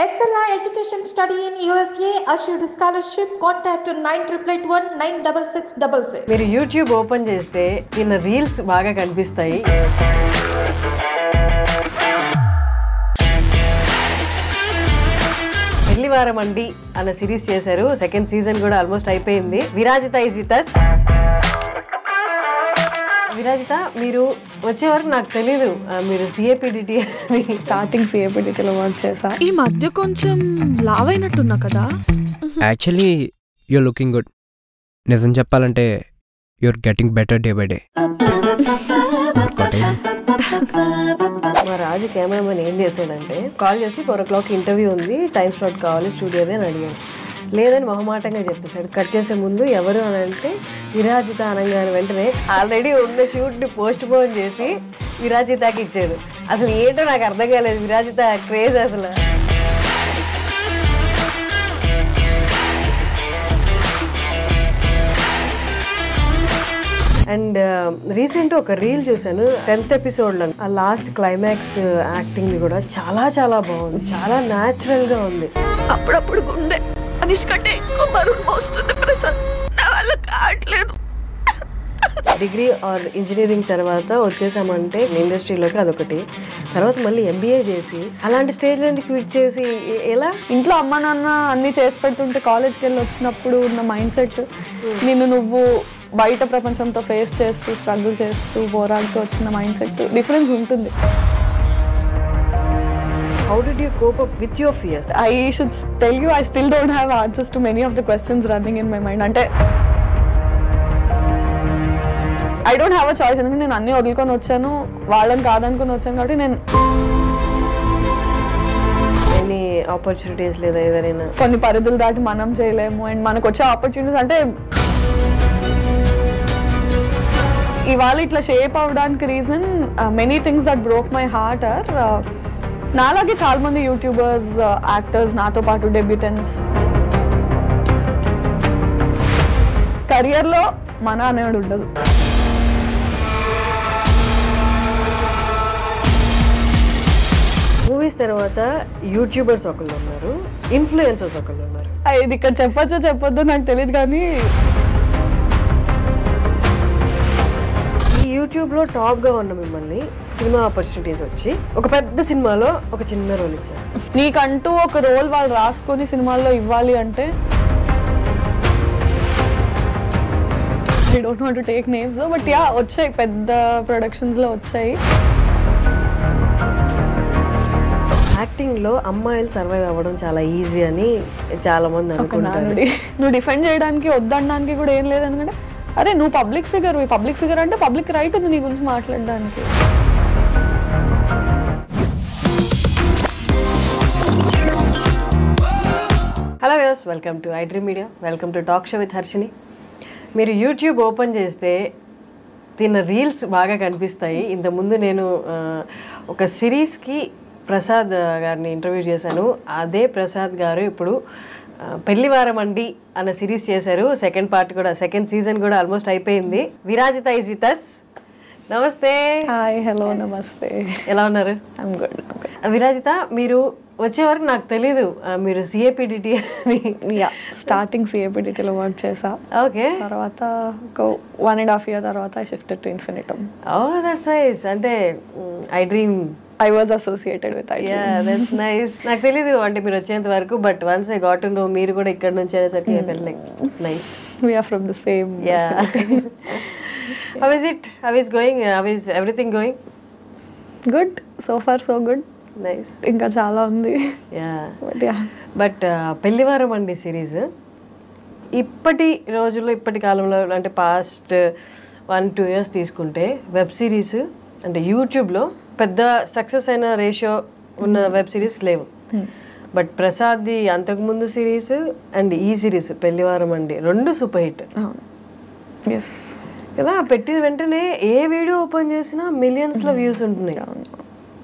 Excella Education Study in USA assured scholarship. Contact 9881 మీరు YouTube open చేస్తే ఈయన reels బాగా కనిపిస్తాయి. పెళ్లివారం అండి అన్న సిరీస్ చేశారు. సెకండ్ సీజన్ కూడా ఆల్మోస్ట్ అయిపోయింది. Virajitha is with us. Virajitha, మీరు వచ్చే వరకు నాకు తెలీదు మీరు సిఏపిడిటి అని. స్టార్టింగ్ సిఏపిడిటిలో వర్క్ చేసా. ఈ మధ్య కొంచెం లావ్ అయినట్టున్నా కదా. Actually your looking good. నిజం చెప్పాలంటే you're getting better day by day. మా రాజు కెమెరామెన్ ఏం చేశాడంటే కాల్ చేసి 4 o'clock ఇంటర్వ్యూ ఉంది, టైం స్లాట్ కావాలి స్టూడియోదే అని అడిగాను. లేదని మొహమాటంగా చెప్పేశాడు. కట్ చేసే ముందు ఎవరు అని అంటే విరాజిత అనగానే వెంటనే ఆల్రెడీ ఉన్న షూట్ని పోస్ట్ పోన్ చేసి విరాజితకి ఇచ్చాడు. అసలు ఏంటో నాకు అర్థం కాలేదు. విరాజిత క్రేజ్ అసలు. అండ్ రీసెంట్ ఒక రీల్ చూసాను 10th ఎపిసోడ్లో. ఆ లాస్ట్ క్లైమాక్స్ యాక్టింగ్ కూడా చాలా చాలా బాగుంది. చాలా న్యాచురల్గా ఉంది. అప్పుడప్పుడు గుండె అనిష్కంటే ఎక్కువ బరువు మోస్తుంది ప్రసాద్. నా వల్ల కావట్లేదు. డిగ్రీ ఆర్ ఇంజనీరింగ్ తర్వాత వచ్చేసామంటే ఇండస్ట్రీలోకి అదొకటి. తర్వాత మళ్ళీ ఎంబీఏ చేసి అలాంటి స్టేజ్ నుండి క్విట్ చేసి ఎలా? ఇంట్లో అమ్మ నాన్న అన్ని చేసి పెడుతుంటే కాలేజ్కి వెళ్ళి వచ్చినప్పుడు ఉన్న మైండ్ సెట్, నువ్వు బయట ప్రపంచంతో ఫేస్ చేస్తూ స్ట్రగుల్ చేస్తూ పోరాడుతూ వచ్చిన మైండ్ సెట్ డిఫరెన్స్ ఉంటుంది. How did you cope up with your fears? I should tell you, I still don't have answers to many of the questions running in my mind. అంటే I don't have a choice. ఎందుకంటే నేను అన్ని వదులుకొని వచ్చాను, వాళ్ళని కాదనుకొని వచ్చాను. కాబట్టి నేను ఎనీ ఆపర్చునిటీస్ లేదా ఏదైనా కొన్ని పరిధులు దాటి మనం చేయలేము. అండ్ మనకు వచ్చే ఆపర్చునిటీస్ అంటే ఇవాళ ఇట్లా షేప్ అవ్వడానికి reason many things that broke my heart or నాలాగే చాలా మంది యూట్యూబర్స్, యాక్టర్స్, నాతో పాటు డెబ్యూటెంట్స్ కెరియర్లో మన అనేవాడు ఉండదు. మూవీస్ తర్వాత యూట్యూబర్స్ ఒకళ్ళు ఉన్నారు, ఇన్ఫ్లుయెన్సర్స్ ఒకళ్ళు ఉన్నారు. ఇది ఇక్కడ చెప్పొచ్చో చెప్పొద్దో నాకు తెలియదు, కానీ ఈ యూట్యూబ్లో టాప్గా ఉన్న మిమ్మల్ని సినిమా ఆపర్చునిటీస్ వచ్చి ఒక పెద్ద సినిమాలో ఒక చిన్న రోల్ ఇచ్చేస్తారు. నీకంటూ ఒక రోల్ వాళ్ళు రాసుకొని సినిమాల్లో ఇవ్వాలి అంటే I don't want to take names, but yeah వచ్చాయి, పెద్ద ప్రొడక్షన్స్లో వచ్చాయి. యాక్టింగ్లో అమ్మాయిలు సర్వైవ్ అవ్వడం చాలా ఈజీ అని చాలా మంది అనుకుంటారు. నువ్వు డిఫెండ్ చేయడానికి వద్దనడానికి కూడా ఏం లేదు. ఎందుకంటే అరే నువ్వు పబ్లిక్ ఫిగర్ అంటే పబ్లిక్ రైట్ ఉంది నీ గురించి మాట్లాడడానికి. Hello viewers, welcome to iDream media, welcome to talk show with Harshini. మీరు యూట్యూబ్ ఓపెన్ చేస్తే తిన్న రీల్స్ బాగా కనిపిస్తాయి. ఇంతకుముందు నేను ఒక సిరీస్కి ప్రసాద్ గారిని ఇంటర్వ్యూ చేశాను. అదే ప్రసాద్ గారు ఇప్పుడు పెళ్లివారం అండి అన్న సిరీస్ చేశారు. సెకండ్ పార్ట్ కూడా, సెకండ్ సీజన్ కూడా ఆల్మోస్ట్ అయిపోయింది. Virajitha is with us. నమస్తే. హాయ్, హలో, నమస్తే. ఎలా ఉన్నారు? I'm good. విరాజిత, మీరు వచ్చే వరకు నాకు తెలీదు మీరు సిఏపిడిటి అని. స్టార్టింగ్ సిఏపిడిటిలో వర్క్ చేసా. ఓకే. తర్వాత ఒక 1.5 years తర్వాత I shifted to Infinitum. Oh that's nice. అంటే iDream I was associated with iDream. Yeah, that's nice. నాకు తెలీదు అంటే మీరు వచ్చేంత వరకు, but once I got to know మీరు కూడా ఇక్కడ నుంచి అనేసరికి I felt like nice. We are from the same. Yeah. How is it? How is going? How is everything going? Good. So far so good. Nice. ఇంకా చాలా ఉంది. Yeah. But yeah. But పెళ్లివారం అండి series ఇప్పటి రోజుల్లో, ఇప్పటి కాలంలో అంటే past 1-2 years తీసుకుంటే వెబ్ సిరీస్ అంటే యూట్యూబ్లో పెద్ద సక్సెస్ అయిన రేషియో ఉన్న వెబ్ సిరీస్ లేవు. బట్ ప్రసాద్ది అంతకుముందు సిరీస్ అండ్ ఈ సిరీస్ పెళ్లివారం అండి 2 సూపర్ హిట్. ఎస్ కదా. పెట్టిన వెంటనే ఏ వీడియో ఓపెన్ చేసినా మిలియన్స్లో వ్యూస్ ఉంటున్నాయి.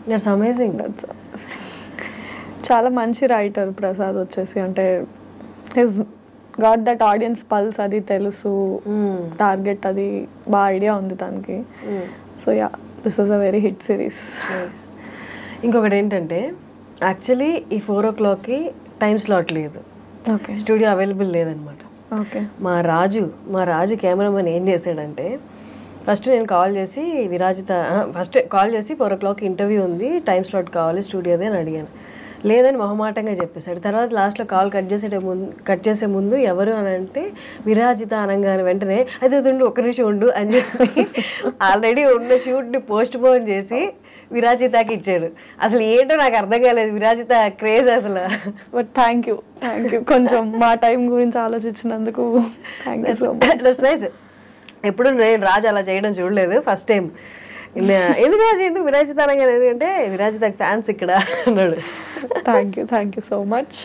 That's amazing. చాలా మంచి రైటర్ ప్రసాద్ వచ్చేసి. అంటే his got that audience pulse, అది తెలుసు, టార్గెట్ అది బాగా ఐడియా ఉంది తనకి. So yeah, this is a very hit series. ఇంకొకటి ఏంటంటే యాక్చువల్లీ ఈ 4 o'clockకి టైం స్లాట్ లేదు, ఓకే స్టూడియో అవైలబుల్ లేదనమాట. ఓకే మా రాజు కెమెరామెన్ ఏం చేశాడంటే, ఫస్ట్ నేను కాల్ చేసి ఫస్ట్ కాల్ చేసి 4 o'clock ఇంటర్వ్యూ ఉంది, టైం స్లాట్ కావాలి స్టూడియోదే అని అడిగాను. లేదని మొహమాటంగా చెప్పేశాడు. తర్వాత లాస్ట్లో కాల్ కట్ చేసే ముందు ఎవరు అని అంటే విరాజిత అనగానే వెంటనే అది ఉండు, ఒక్క నిమిషం ఉండు అని చెప్పి ఆల్రెడీ ఉన్న షూట్ని పోస్ట్ పోన్ చేసి విరాజితకి ఇచ్చాడు. అసలు ఏంటో నాకు అర్థం కాలేదు, విరాజిత క్రేజ్ అసలు. బట్ థ్యాంక్ యూ కొంచెం మా టైం గురించి ఆలోచించినందుకు thank you so much. Nice. ఎప్పుడు నేను రాజు అలా చేయడం చూడలేదు, ఫస్ట్ టైం. ఎందుకు రాజు ఎందుకు విరాజిత అనగానే, ఎందుకంటే విరాజితకి ఫ్యాన్స్ ఇక్కడ అన్నాడు. Thank you so much.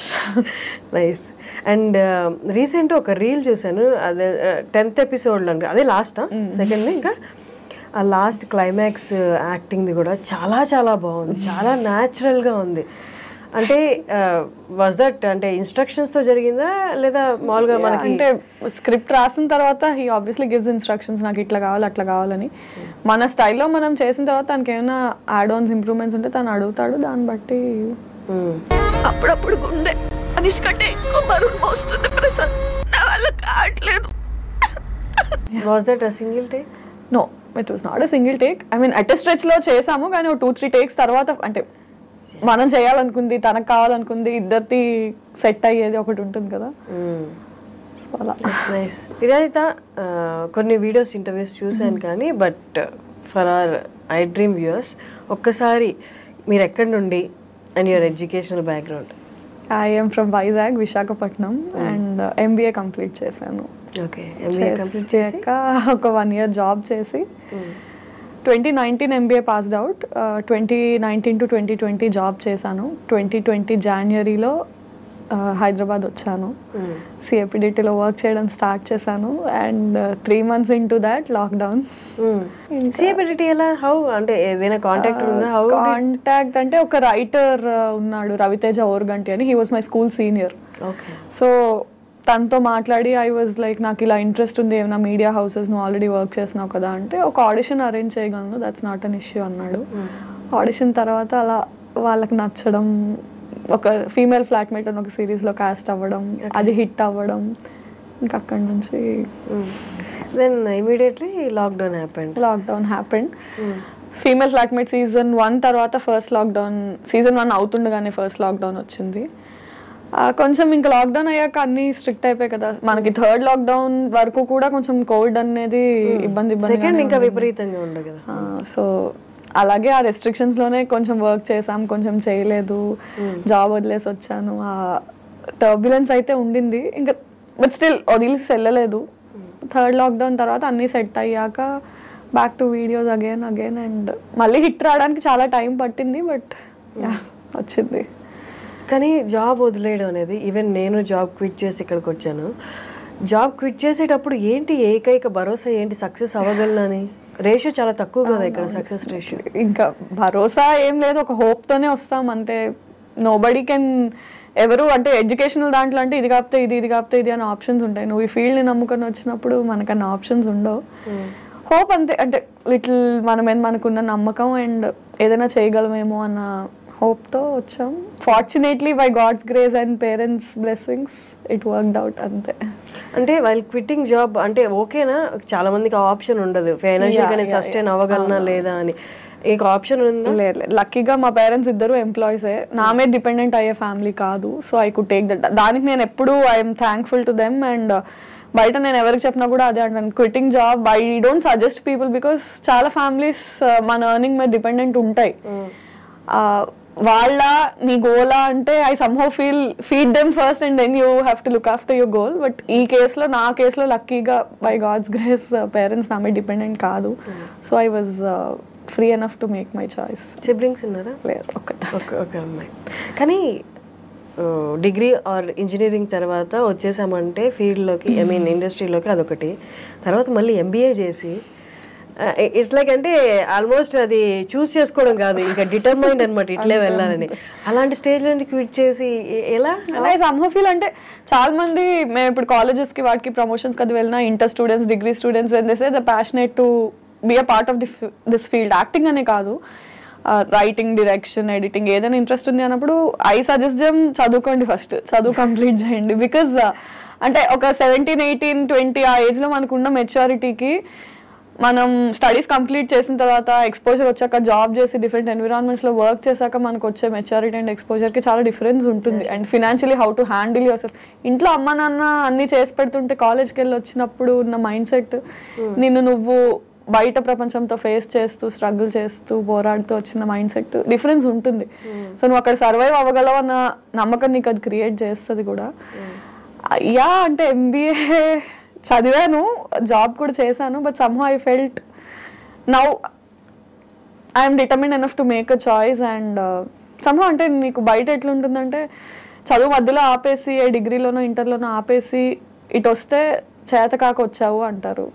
Nice. And recent ఒక రీల్ చూసాను, అదే 10th ఎపిసోడ్లో, అదే లాస్ట్ సెకండ్. ఇంకా ఆ లాస్ట్ క్లైమాక్స్ యాక్టింగ్ది కూడా చాలా చాలా బాగుంది, చాలా న్యాచురల్గా ఉంది. అంటే వాజ్ దట్ అంటే ఇన్స్ట్రక్షన్స్తో జరిగిందా లేదా మామూలుగా మనకి? అంటే స్క్రిప్ట్ రాసిన తర్వాత హీ ఆబ్వియస్లీ గివ్స్ ఇన్స్ట్రక్షన్స్, నాకు ఇట్లా కావాలి అట్లా కావాలని. మన స్టైల్లో మనం చేసిన తర్వాత తనకి ఏమైనా యాడ్ ఆన్స్ ఇంప్రూవ్మెంట్స్ ఉంటే తను అడుగుతాడు, దాన్ని బట్టి. అప్పుడప్పుడు గుండె అనిష్ కంటే ఎక్కువ బరువు మోస్తుంది ప్రసాద్, నా వల్ల కావట్లేదు. Was that a single take? No, it was not a single take. I mean at a స్ట్రెచ్లో చేసాము, కానీ ఒక 2-3 takes తర్వాత అంటే మనం చేయాలనుకుంది, తనకు కావాలనుకుంది, ఇద్దరిది సెట్ అయ్యేది ఒకటి ఉంటుంది కదా. సో అలా. నైస్. విరాజిత కొన్ని వీడియోస్ ఇంటర్వ్యూస్ చూశాను కానీ, but for hour I dream viewers ఒక్కసారి మీరు ఎక్కడి నుండి and your educational background? I'm from Vizag, Visakhapatnam, and MBA complete చేశాను. ఓకే. MBA కంప్లీట్ చేశాక ఒక 1 year జాబ్ చేసి 2019 MBA passed out. 2019 to 2020 job చేశాను. 2020 Januaryలో హైదరాబాద్ వచ్చాను. CAPDTలో వర్క్ చేయడం స్టార్ట్ చేశాను. And 3 months into that lockdown. CAPDT ఎలా? హౌ అంటే ఏదైనా కాంటాక్ట్ ఉందా? హౌ కాంటాక్ట్ అంటే ఒక రైటర్ ఉన్నాడు, రవితేజ ఓర్గంటి అని. He was my school senior. Okay. So తనతో మాట్లాడి ఐ వాజ్ లైక్, నాకు ఇలా ఇంట్రెస్ట్ ఉంది, ఏమైనా మీడియా హౌసెస్ నువ్వు ఆల్రెడీ వర్క్ చేసినావు కదా అంటే, ఒక ఆడిషన్ అరేంజ్ చేయగలను, దట్స్ నాట్ అన్ ఇష్యూ అన్నాడు. ఆడిషన్ తర్వాత అలా వాళ్ళకి నచ్చడం, ఒక ఫీమేల్ ఫ్లాట్మేట్ అని ఒక సిరీస్లో కాస్ట్ అవ్వడం, అది హిట్ అవ్వడం, ఇంకా అక్కడి నుంచి then immediately lockdown happened. Female flatmate season 1 తర్వాత ఫస్ట్ లాక్డౌన్, సీజన్ 1 అవుతుండగానే ఫస్ట్ లాక్డౌన్ వచ్చింది. కొంచెం ఇంకా లాక్డౌన్ అయ్యాక అన్ని స్ట్రిక్ట్ అయిపోయాయి కదా మనకి. 3rd లాక్డౌన్ వరకు కూడా కొంచెం కోవిడ్ అనేది ఇబ్బంది ఇంకా విపరీతంగా ఉండదు కదా. సో అలాగే ఆ రెస్ట్రిక్షన్స్ లోనే కొంచెం వర్క్ చేసాం, కొంచెం చేయలేదు, జాబ్ వదిలేసి వచ్చాను. ఆ టర్బ్యులెన్స్ అయితే ఉండింది ఇంకా, బట్ స్టిల్ వదిలేసి వెళ్ళలేదు. 3rd లాక్డౌన్ తర్వాత అన్ని సెట్ అయ్యాక back to videos again and మళ్ళీ హిట్ రావడానికి చాలా టైం పట్టింది, బట్ వచ్చింది. కానీ జాబ్ వదిలేయడం అనేది, ఈవెన్ నేను జాబ్ క్విట్ చేసి ఇక్కడికి వచ్చాను, జాబ్ క్విట్ చేసేటప్పుడు ఏంటి ఏకైక భరోసా ఏంటి, సక్సెస్ అవ్వగలనని? రేషియో చాలా తక్కువ కదా ఇక్కడ, సక్సెస్ రేషియో. ఇంకా భరోసా ఏం లేదు, ఒక హోప్తోనే వస్తాం అంతే. నోబడీ కెన్ ఎవరు అంటే ఎడ్యుకేషనల్ దాంట్లో అంటే ఇది కాకపోతే ఇది కాకపోతే ఇది అని ఆప్షన్స్ ఉంటాయి. నువ్వు ఈ ఫీల్డ్ని నమ్ముకొని వచ్చినప్పుడు మనకన్నా ఆప్షన్స్ ఉండవు. హోప్ అంతే, అంటే లిటిల్ మనకున్న నమ్మకం అండ్ ఏదైనా చేయగలమేమో అన్న హోప్తో వచ్చాం. Fortunately by God's grace and parents blessings it worked out అంతే. అంటే వైల్ క్విట్టింగ్ జాబ్ అంటే ఓకేనా? చాలా మందికి ఆప్షన్ ఉండదు, ఫైనాన్షియల్ గా సస్టైన్ అవ్వగలనా లేదా అని. మీకు ఆప్షన్ ఉందా? లేదు, లక్కీగా మా పేరెంట్స్ ఇద్దరు ఎంప్లాయీసే, నా మీద డిపెండెంట్ అయ్యే ఫ్యామిలీ కాదు. So I could take that. దానికి నేను ఎప్పుడు I'm thankful to them. And బయట నేను ఎవరికి చెప్పినా కూడా అదే అంటాను, quitting job I don't suggest people, because చాలా ఫ్యామిలీస్ మన ఎర్నింగ్ మీద డిపెండెంట్ ఉంటాయి. వాళ్ళ నీ గోలా అంటే I somehow feed them first and then you have to look after your goal. But ఈ కేసులో, నా కేసులో లక్కీగా బై గాడ్స్ గ్రేస్ పేరెంట్స్ నా మీద డిపెండెంట్ కాదు. So I was free enough to make my choice. Siblings ఉన్నారా? లేరు, ఒక అమ్మాయి. కానీ డిగ్రీ ఆర్ ఇంజనీరింగ్ తర్వాత వచ్చేసామంటే ఫీల్డ్లోకి, ఐ మీన్ ఇండస్ట్రీలోకి, అదొకటి. తర్వాత మళ్ళీ MBA చేసి ఇట్స్ లైక్ అంటే ఆల్మోస్ట్ అది చూస్ చేసుకోవడం కాదు, ఇంకా డిటర్మైండ్ అనమాట ఇట్లే వెళ్ళాలని. అలాంటి స్టేజ్ నుంచి క్విట్ చేసి ఎలా? అలా సమ్హౌ ఫీల్ అంటే చాలా మంది మేము ఇప్పుడు కాలేజెస్కి వాటికి ప్రమోషన్స్కి అది వెళ్ళినా, inter students, degree students when they say the passionate to be a part of this field, acting అనే కాదు, రైటింగ్, డైరెక్షన్, ఎడిటింగ్ ఏదైనా ఇంట్రెస్ట్ ఉంది అన్నప్పుడు ఐ సజెస్ట్ చదువుకోండి, ఫస్ట్ చదువు కంప్లీట్ చేయండి. బికాజ్ అంటే ఒక 17, 18, 20 ఆ ఏజ్లో మనకున్న మెచ్యూరిటీకి మనం స్టడీస్ కంప్లీట్ చేసిన తర్వాత ఎక్స్పోజర్ వచ్చాక జాబ్ చేసి డిఫరెంట్ ఎన్విరాన్మెంట్స్లో వర్క్ చేశాక మనకు వచ్చే మెచ్యూరిటీ అండ్ ఎక్స్పోజర్కి చాలా డిఫరెన్స్ ఉంటుంది. And financially how to handle your self. ఇంట్లో అమ్మ నాన్న అన్నీ చేసి పెడుతుంటే కాలేజ్కి వెళ్ళి వచ్చినప్పుడు ఉన్న మైండ్ సెట్ నువ్వు బయట ప్రపంచంతో ఫేస్ చేస్తూ స్ట్రగుల్ చేస్తూ పోరాడుతూ వచ్చిన మైండ్ సెట్ డిఫరెన్స్ ఉంటుంది. సో నువ్వు అక్కడ సర్వైవ్ అవ్వగలవు అన్న నమ్మకం నీకు అది క్రియేట్ చేస్తుంది కూడా. అంటే MBA చదివాను, జాబ్ కూడా చేశాను, but somehow I felt now I'm determined enough to make a choice. And somehow అంటే నీకు బయట ఎట్లుంటుందంటే చదువు మధ్యలో ఆపేసి డిగ్రీలోనో ఇంటర్లోనో ఆపేసి ఇటు వస్తే చేతకాక వచ్చావు అంటారు.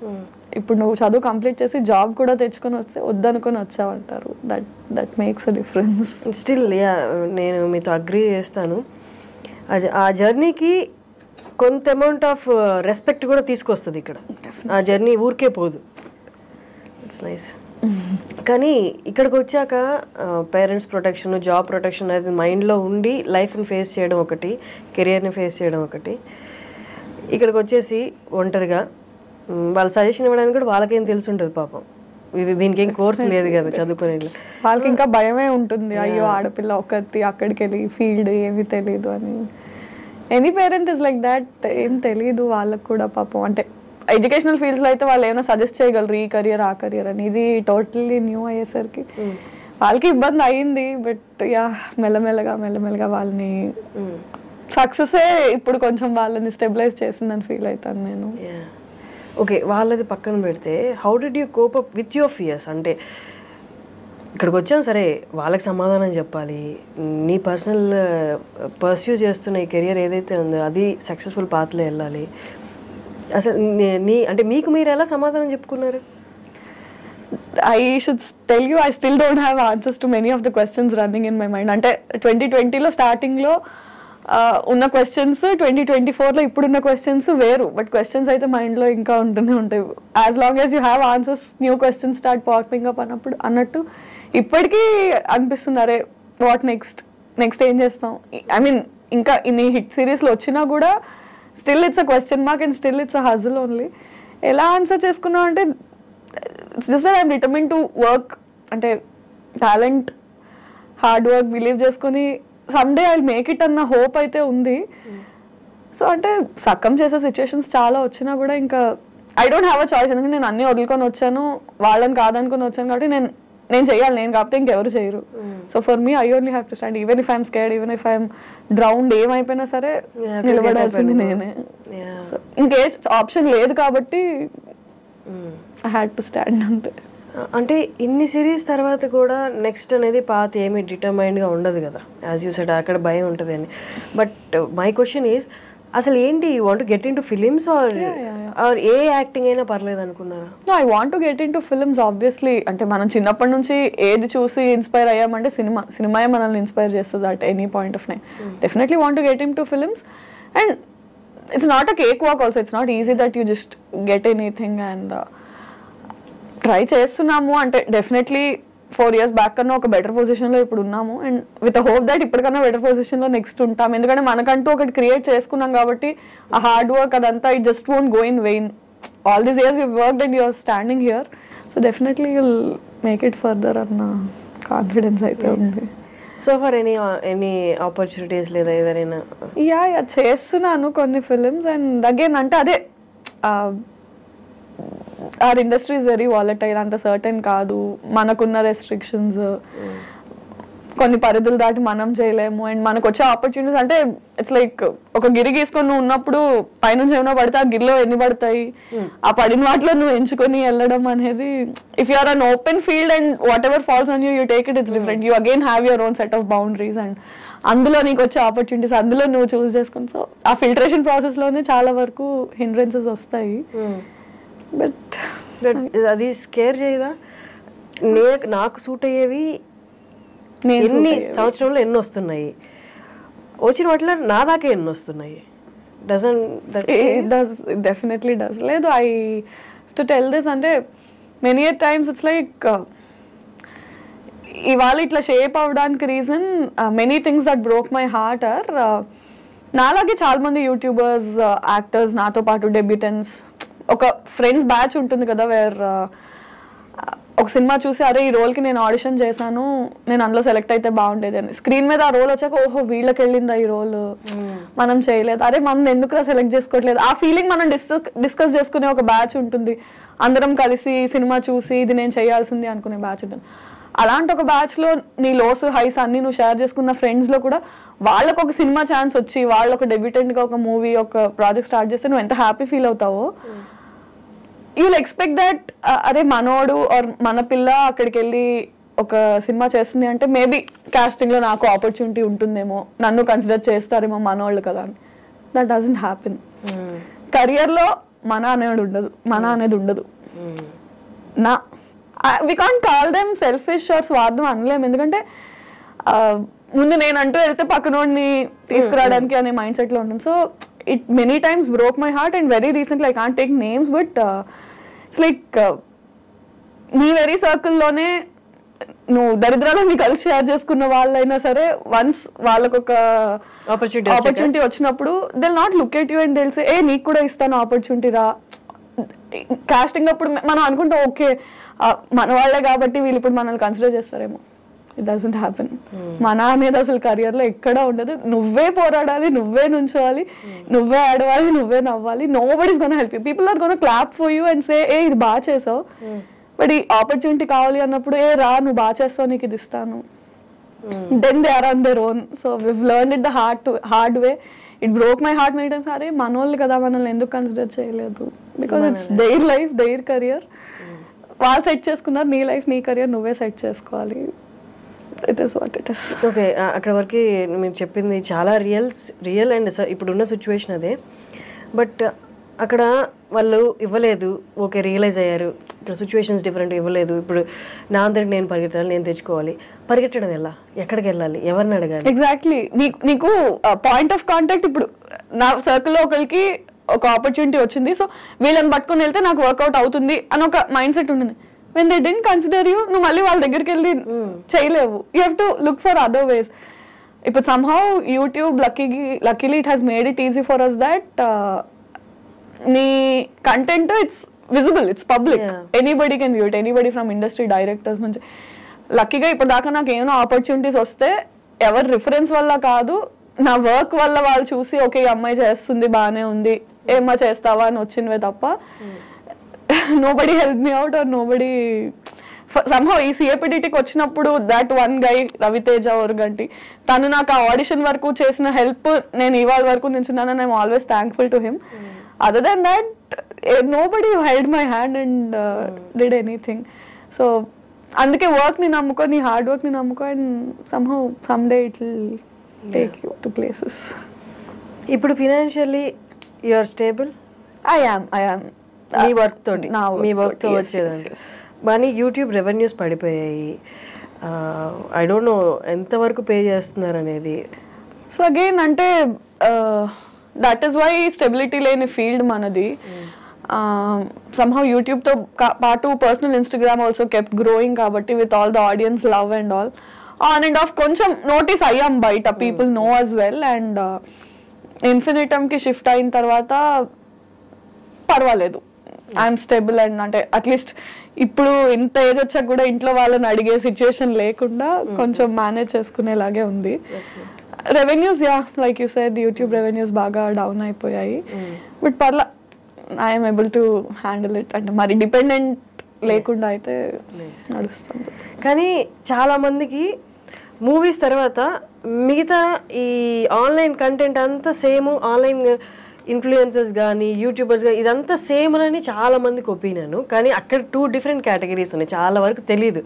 ఇప్పుడు నువ్వు చదువు కంప్లీట్ చేసి జాబ్ కూడా తెచ్చుకొని వస్తే వద్దనుకొని వచ్చావు అంటారు. That makes a difference. Still నేను మీతో అగ్రీ చేస్తాను. ఆ జర్నీకి కొంత అమౌంట్ ఆఫ్ రెస్పెక్ట్ కూడా తీసుకొస్తుంది ఇక్కడ. ఆ జర్నీ ఊరికే పోదు. It's nice. కానీ ఇక్కడికి వచ్చాక పేరెంట్స్ ప్రొటెక్షన్, జాబ్ ప్రొటెక్షన్ అనేది మైండ్లో ఉండి లైఫ్ని ఫేస్ చేయడం ఒకటి, కెరియర్ని ఫేస్ చేయడం ఒకటి. ఇక్కడికి వచ్చేసి ఒంటరిగా వాళ్ళ సజెషన్ ఇవ్వడానికి కూడా వాళ్ళకేం తెలిసి ఉంటుంది పాపం. దీనికి ఏం కోర్స్ లేదు కదా చదువుకునే వాళ్ళకి. ఇంకా భయమే ఉంటుంది, అయ్యో ఆడపిల్ల ఒకటి అక్కడికి వెళ్ళి ఫీల్డ్ ఏమీ తెలియదు అని. Any parent is like that. ఏం తెలియదు వాళ్ళకు కూడా పాపం. అంటే ఎడ్యుకేషనల్ ఫీల్డ్స్లో అయితే వాళ్ళు ఏమైనా సజెస్ట్ చేయగలరు, ఈ కెరియర్ ఆ కెరియర్ అని. ఇది టోటల్లీ న్యూ అయ్యేసరికి వాళ్ళకి ఇబ్బంది అయింది. బట్ మెల్లమెల్లగా వాళ్ళని సక్సెసే ఇప్పుడు కొంచెం వాళ్ళని స్టెబిలైజ్ చేసిందని ఫీల్ అవుతాను నేను. ఓకే, వాళ్ళది పక్కన పెడితే how did you cope up with your fears? అంటే ఇక్కడికి వచ్చాం సరే, వాళ్ళకి సమాధానం చెప్పాలి. నీ పర్సనల్ పర్స్యూ చేస్తున్న ఈ కెరియర్ ఏదైతే ఉందో అది సక్సెస్ఫుల్ పాత్లో వెళ్ళాలి. అసలు అంటే మీకు మీరు ఎలా సమాధానం చెప్పుకున్నారు? I should tell you, I still don't have answers to many of the questions running in my mind. అంటే 2020లో స్టార్టింగ్లో ఉన్న క్వశ్చన్స్ 2024లో ఇప్పుడున్న క్వశ్చన్స్ వేరు. బట్ క్వశ్చన్స్ అయితే మైండ్లో ఇంకా ఉంటూనే ఉంటాయి. As long as you have answers, new questions start popping up అన్నట్టు ఇప్పటికీ అనిపిస్తుంది, అరే వాట్ నెక్స్ట్ ఏం చేస్తాం. ఐ మీన్ ఇంకా ఇన్ని హిట్ సిరీస్లో వచ్చినా కూడా still it's a question mark and still it's a హజిల్ only. ఎలా ఆన్సర్ చేసుకున్నాం అంటే it's just that I'm determined to work. అంటే టాలెంట్, హార్డ్ వర్క్ బిలీవ్ చేసుకుని someday I will make it అన్న హోప్ అయితే ఉంది. సో అంటే సక్కం చేసే సిచ్యువేషన్స్ చాలా వచ్చినా కూడా ఇంకా I don't have a choice. ఎందుకంటే నేను అన్నీ వదులుకొని వచ్చాను, వాళ్ళని కాదనుకొని వచ్చాను కాబట్టి నేను చేయాలి. నేను కాకపోతే ఇంకెవరు చేయరు. So for me I only have to stand. Even if I'm scared, even if I'm drowned, ఏమైపోయినా సరే నిలబడాల్సింది నేనే. సో ఇంకే ఆప్షన్ లేదు కాబట్టి ఐ హ్యాడ్ టు స్టాండ్ అంతే. అంటే ఇన్ని సిరీస్ తర్వాత కూడా నెక్స్ట్ అనేది పాత ఏమి డిటర్మైన్డ్గా ఉండదు కదా, యాజ్ యూ సెడ్ అక్కడ భయం ఉంటుంది అని. బట్ మై క్వశ్చన్ ఈజ్, అసలు ఏంటి, you want to get into films or ఏ యాక్టింగ్ అయినా పర్లేదు అనుకున్నారా? I want to get into films obviously. అంటే మనం చిన్నప్పటి నుంచి ఏది చూసి ఇన్స్పైర్ అయ్యామంటే సినిమాయే మనల్ని ఇన్స్పైర్ చేస్తుంది at any point of time. Definitely want to get into films. And it's not a cake walk also. It's not easy that you just get anything. And try చేస్తున్నాము. అంటే definitely 4 years back కన్నా ఒక better పొజిషన్లో ఇప్పుడు ఉన్నాము. And with hope that ఇప్పటికన్నా better పొజిషన్లో next ఉంటాం. ఎందుకంటే మనకంటూ ఒకటి క్రియేట్ చేసుకున్నాం కాబట్టి ఆ హార్డ్ వర్క్ అదంతా it just won't go in vain. All these years you worked and you're standing here. So definitely you'll make it further అన్న కాన్ఫిడెన్స్ అయితే ఉంది. సో ఫర్ ఎనీ ఆపర్చునిటీస్ లేదా ఏదైనా? యా చేస్తున్నాను కొన్ని ఫిలిమ్స్. అండ్ అగైన్ అంటే అదే our industry is very volatile. అంత సర్టెన్ కాదు. మనకున్న రెస్ట్రిక్షన్స్, కొన్ని పరిధులు దాటి మనం చేయలేము. అండ్ మనకు వచ్చే ఆపర్చునిటీస్ అంటే ఇట్స్ లైక్ ఒక గిరి గీసుకొని నువ్వు ఉన్నప్పుడు పైనుంచి ఏమైనా పడితే ఆ గిరిలో ఎన్ని పడతాయి, ఆ పడిన వాటిలో నువ్వు ఎంచుకొని వెళ్ళడం అనేది, if you are an open field and whatever falls on you take it, it's different. You again have your own set of boundaries and అందులో నీకు వచ్చే ఆపర్చునిటీస్ అందులో నువ్వు చూస్ చేసుకుని. సో ఆ ఫిల్టరేషన్ ప్రాసెస్లోనే చాలా వరకు హిండ్రెన్సెస్ వస్తాయి. బట్ అది స్కేర్ చేయదా? నాకు సూట్ అయ్యేవి ఎన్ని సంవత్సరంలో ఎన్ని వస్తున్నాయి, వచ్చిన వాటిలో నా దాకా ఎన్ని వస్తున్నాయి? Definitely does. లేదు, ఐ టు టెల్ దిస్ అంటే మెనీ టైమ్స్ ఇట్స్ లైక్ ఇవాళ ఇట్లా షేప్ అవ్వడానికి reason many things that broke my heart or నాలాగే చాలా మంది యూట్యూబర్స్, యాక్టర్స్, నాతో పాటు డెబ్యూటెంట్స్, ఒక ఫ్రెండ్స్ బ్యాచ్ ఉంటుంది కదా వేర్ ఒక సినిమా చూసి అరే ఈ రోల్కి నేను ఆడిషన్ చేశాను, నేను అందులో సెలెక్ట్ అయితే బాగుండేది అని, స్క్రీన్ మీద ఆ రోల్ వచ్చాక ఓహో వీళ్ళకి వెళ్ళిందా ఈ రోల్, మనం చేయలేదు, అరే మనం ఎందుకు సెలెక్ట్ చేసుకోవట్లేదు, ఆ ఫీలింగ్ మనం డిస్కస్ చేసుకునే ఒక బ్యాచ్ ఉంటుంది. అందరం కలిసి సినిమా చూసి ఇది నేను చేయాల్సింది అనుకునే బ్యాచ్ ఉంటుంది. అలాంటి ఒక బ్యాచ్లో నీ లోస్ హైస్ అన్ని నువ్వు షేర్ చేసుకున్న ఫ్రెండ్స్లో కూడా వాళ్ళకు ఒక సినిమా ఛాన్స్ వచ్చి వాళ్ళు ఒక డెబ్యూటెంట్గా ఒక మూవీ ఒక ప్రాజెక్ట్ స్టార్ట్ చేస్తే నువ్వు ఎంత హ్యాపీ ఫీల్ అవుతావో, యూ విల్ ఎక్స్పెక్ట్ దట్ అరే మనోడు ఆర్ మన పిల్ల అక్కడికి వెళ్ళి ఒక సినిమా చేస్తుంది అంటే మేబీ కాస్టింగ్లో నాకు ఆపర్చునిటీ ఉంటుందేమో, నన్ను కన్సిడర్ చేస్తారేమో మనోళ్ళు కదా అని. That doesn't happen. కెరియర్లో మన అనేది ఉండదు. నా we can't call them selfish or స్వార్థం అనలేము, ఎందుకంటే ముందు నేను అంటూ వెళ్తే పక్కనోడిని తీసుకురావడానికి అనే మైండ్ సెట్లో ఉంటుంది. So it many times broke my heart and very recently I can't take names but it's like నీ వెరీ సర్కిల్లోనే నువ్వు దరిద్రాలని కలిసి షేర్ చేసుకున్న వాళ్ళైనా సరే వన్స్ వాళ్ళకు ఒక ఆపర్చునిటీ వచ్చినప్పుడు they will not look at you and they will say ఏ నీకు కూడా ఇస్తాను ఆపర్చునిటీ రా. కాస్టింగ్ అప్పుడు మనం అనుకుంటాం ఓకే మన వాళ్ళే కాబట్టి వీళ్ళు ఇప్పుడు మనల్ని కన్సిడర్ చేస్తారేమో. It doesn't happen. మన అనేది అసలు కెరియర్లో ఎక్కడా ఉండదు. నువ్వే పోరాడాలి, నువ్వే నుంచోవాలి, నువ్వే ఆడవాలి, నువ్వే నవ్వాలి. Nobody is gonna help you. People are gonna clap for you and say ఏ ఇది బాగా చేసావు, బట్ ఈ ఆపర్చునిటీ కావాలి అన్నప్పుడు ఏ రా నువ్వు బాగా చేస్తావు నీకు ఇది ఇస్తాను. Then they are on their own. So we've learned it the hard way. It broke my heart many times. అరే మనోళ్ళు కదా మనల్ని ఎందుకు కన్సిడర్ చేయలేదు, because it's their life their career. వాళ్ళు సెట్ చేసుకున్నారు, నీ లైఫ్ నీ కెరియర్ నువ్వే సెట్ చేసుకోవాలి. It is what it is. Okay, అక్కడ వరకు మీరు చెప్పింది చాలా రియల్ అండ్ ఇప్పుడున్న సిచ్యువేషన్ అదే. బట్ అక్కడ వాళ్ళు ఇవ్వలేదు, ఓకే రియలైజ్ అయ్యారు, ఇక్కడ సిచ్యువేషన్స్ డిఫరెంట్, ఇవ్వలేదు, ఇప్పుడు నా అందరికి నేను పరిగెత్తాలి, నేను తెచ్చుకోవాలి. పరిగెట్టడం ఎలా, ఎక్కడికి వెళ్ళాలి, ఎవరిని అడగాలి? ఎగ్జాక్ట్లీ. నీకు పాయింట్ ఆఫ్ కాంటాక్ట్ ఇప్పుడు నా సర్కిల్లో ఒకరికి ఒక ఆపర్చునిటీ వచ్చింది, సో వీళ్ళని పట్టుకుని వెళ్తే నాకు వర్కౌట్ అవుతుంది అని ఒక మైండ్ సెట్ ఉంటుంది. When they didn't consider you, నువ్వు మళ్ళీ వాళ్ళ దగ్గరికి వెళ్ళి చేయలేవు. You have to look for other ways. ఇప్పుడు somehow YouTube luckily it has made it easy for us that నీ content it's visible, it's public, anybody can view it, anybody from industry directors నుంచి. లక్కీగా ఇప్పుడు దాకా నాకు ఏమైనా opportunities వస్తే ఎవరి రిఫరెన్స్ వల్ల కాదు, నా వర్క్ వల్ల వాళ్ళు చూసి ఓకే ఈ అమ్మాయి చేస్తుంది బాగానే ఉంది, ఏమా చేస్తావా అని వచ్చినవే తప్ప nobody help me out or nobody. Somehow ఈ సిఏపిడిటీకి వచ్చినప్పుడు that one guy Raviteja Organti, తను నాకు ఆ ఆడిషన్ వరకు చేసిన హెల్ప్ నేను ఇవాళ వరకు నిల్చున్నానని I'm always thankful to him. Other than that nobody held my hand and did anything. So అందుకే వర్క్ని నమ్ముకో, నీ హార్డ్ వర్క్ని నమ్ముకో, and somehow someday it will take you to places. ఇప్పుడు financially you are stable? I am మీ work తోటి, మీ వర్క్ తో వచ్చేదండి. కానీ యూట్యూబ్ రెవెన్యూస్ పడిపోయాయి. ఐ డోంట్ నో ఎంతవరకు పే చేస్తున్నారు అనేది. సో అగైన్ అంటే దట్ ఈస్ వై స్టెబిలిటీ లేని ఫీల్డ్ మనది. somehow యూట్యూబ్ తో పాటు personal Instagram also kept growing కాబట్టి with all the audience love and all on and off కొంచెం నోటీస్ అయ్యాం బయట, people know as well. And ఇన్ఫినిటమ్కి షిఫ్ట్ అయిన తర్వాత పర్వాలేదు, ఐఎమ్ స్టేబుల్. అండ్ అంటే అట్లీస్ట్ ఇప్పుడు ఇంత ఏజ్ వచ్చాక కూడా ఇంట్లో వాళ్ళని అడిగే సిచ్యుయేషన్ లేకుండా కొంచెం మేనేజ్ చేసుకునేలాగే ఉంది. Revenues like you said YouTube revenues బాగా డౌన్ అయిపోయాయి, బట్ పర్లా I'm able to handle it. అంటే మరి డిపెండెంట్ లేకుండా అయితే నడుస్తుంది. కానీ చాలా మందికి మూవీస్ తర్వాత మిగతా ఈ ఆన్లైన్ కంటెంట్ అంతా సేమ్, ఆన్లైన్ ఇన్ఫ్లుయెన్సర్స్ కానీ యూట్యూబర్స్ కానీ ఇదంతా సేమ్ అని చాలా మందికి ఒపీనియన్. కానీ అక్కడ 2 డిఫరెంట్ కేటగిరీస్ ఉన్నాయి, చాలా వరకు తెలియదు.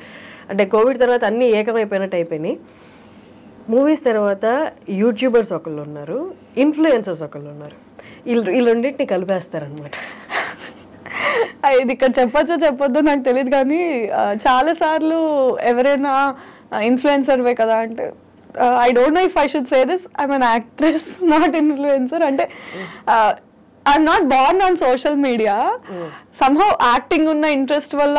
అంటే కోవిడ్ తర్వాత అన్నీ ఏకమైపోయినట్టు అయిపోయినాయి. మూవీస్ తర్వాత యూట్యూబర్స్ ఒకళ్ళు ఉన్నారు, ఇన్ఫ్లుయెన్సర్స్ ఒకళ్ళు ఉన్నారు. ఈ రెండింటిని కలిపేస్తారనమాట. ఇది ఇక్కడ చెప్పచ్చో చెప్పొద్దో నాకు తెలియదు, కానీ చాలాసార్లు ఎవరైనా ఇన్ఫ్లుయెన్సర్వే కదా అంటే I don't know if I should say this, I'm an actress, not influencer. అంటే I'm not born on social media. Somehow acting ఉన్న ఇంట్రెస్ట్ వల్ల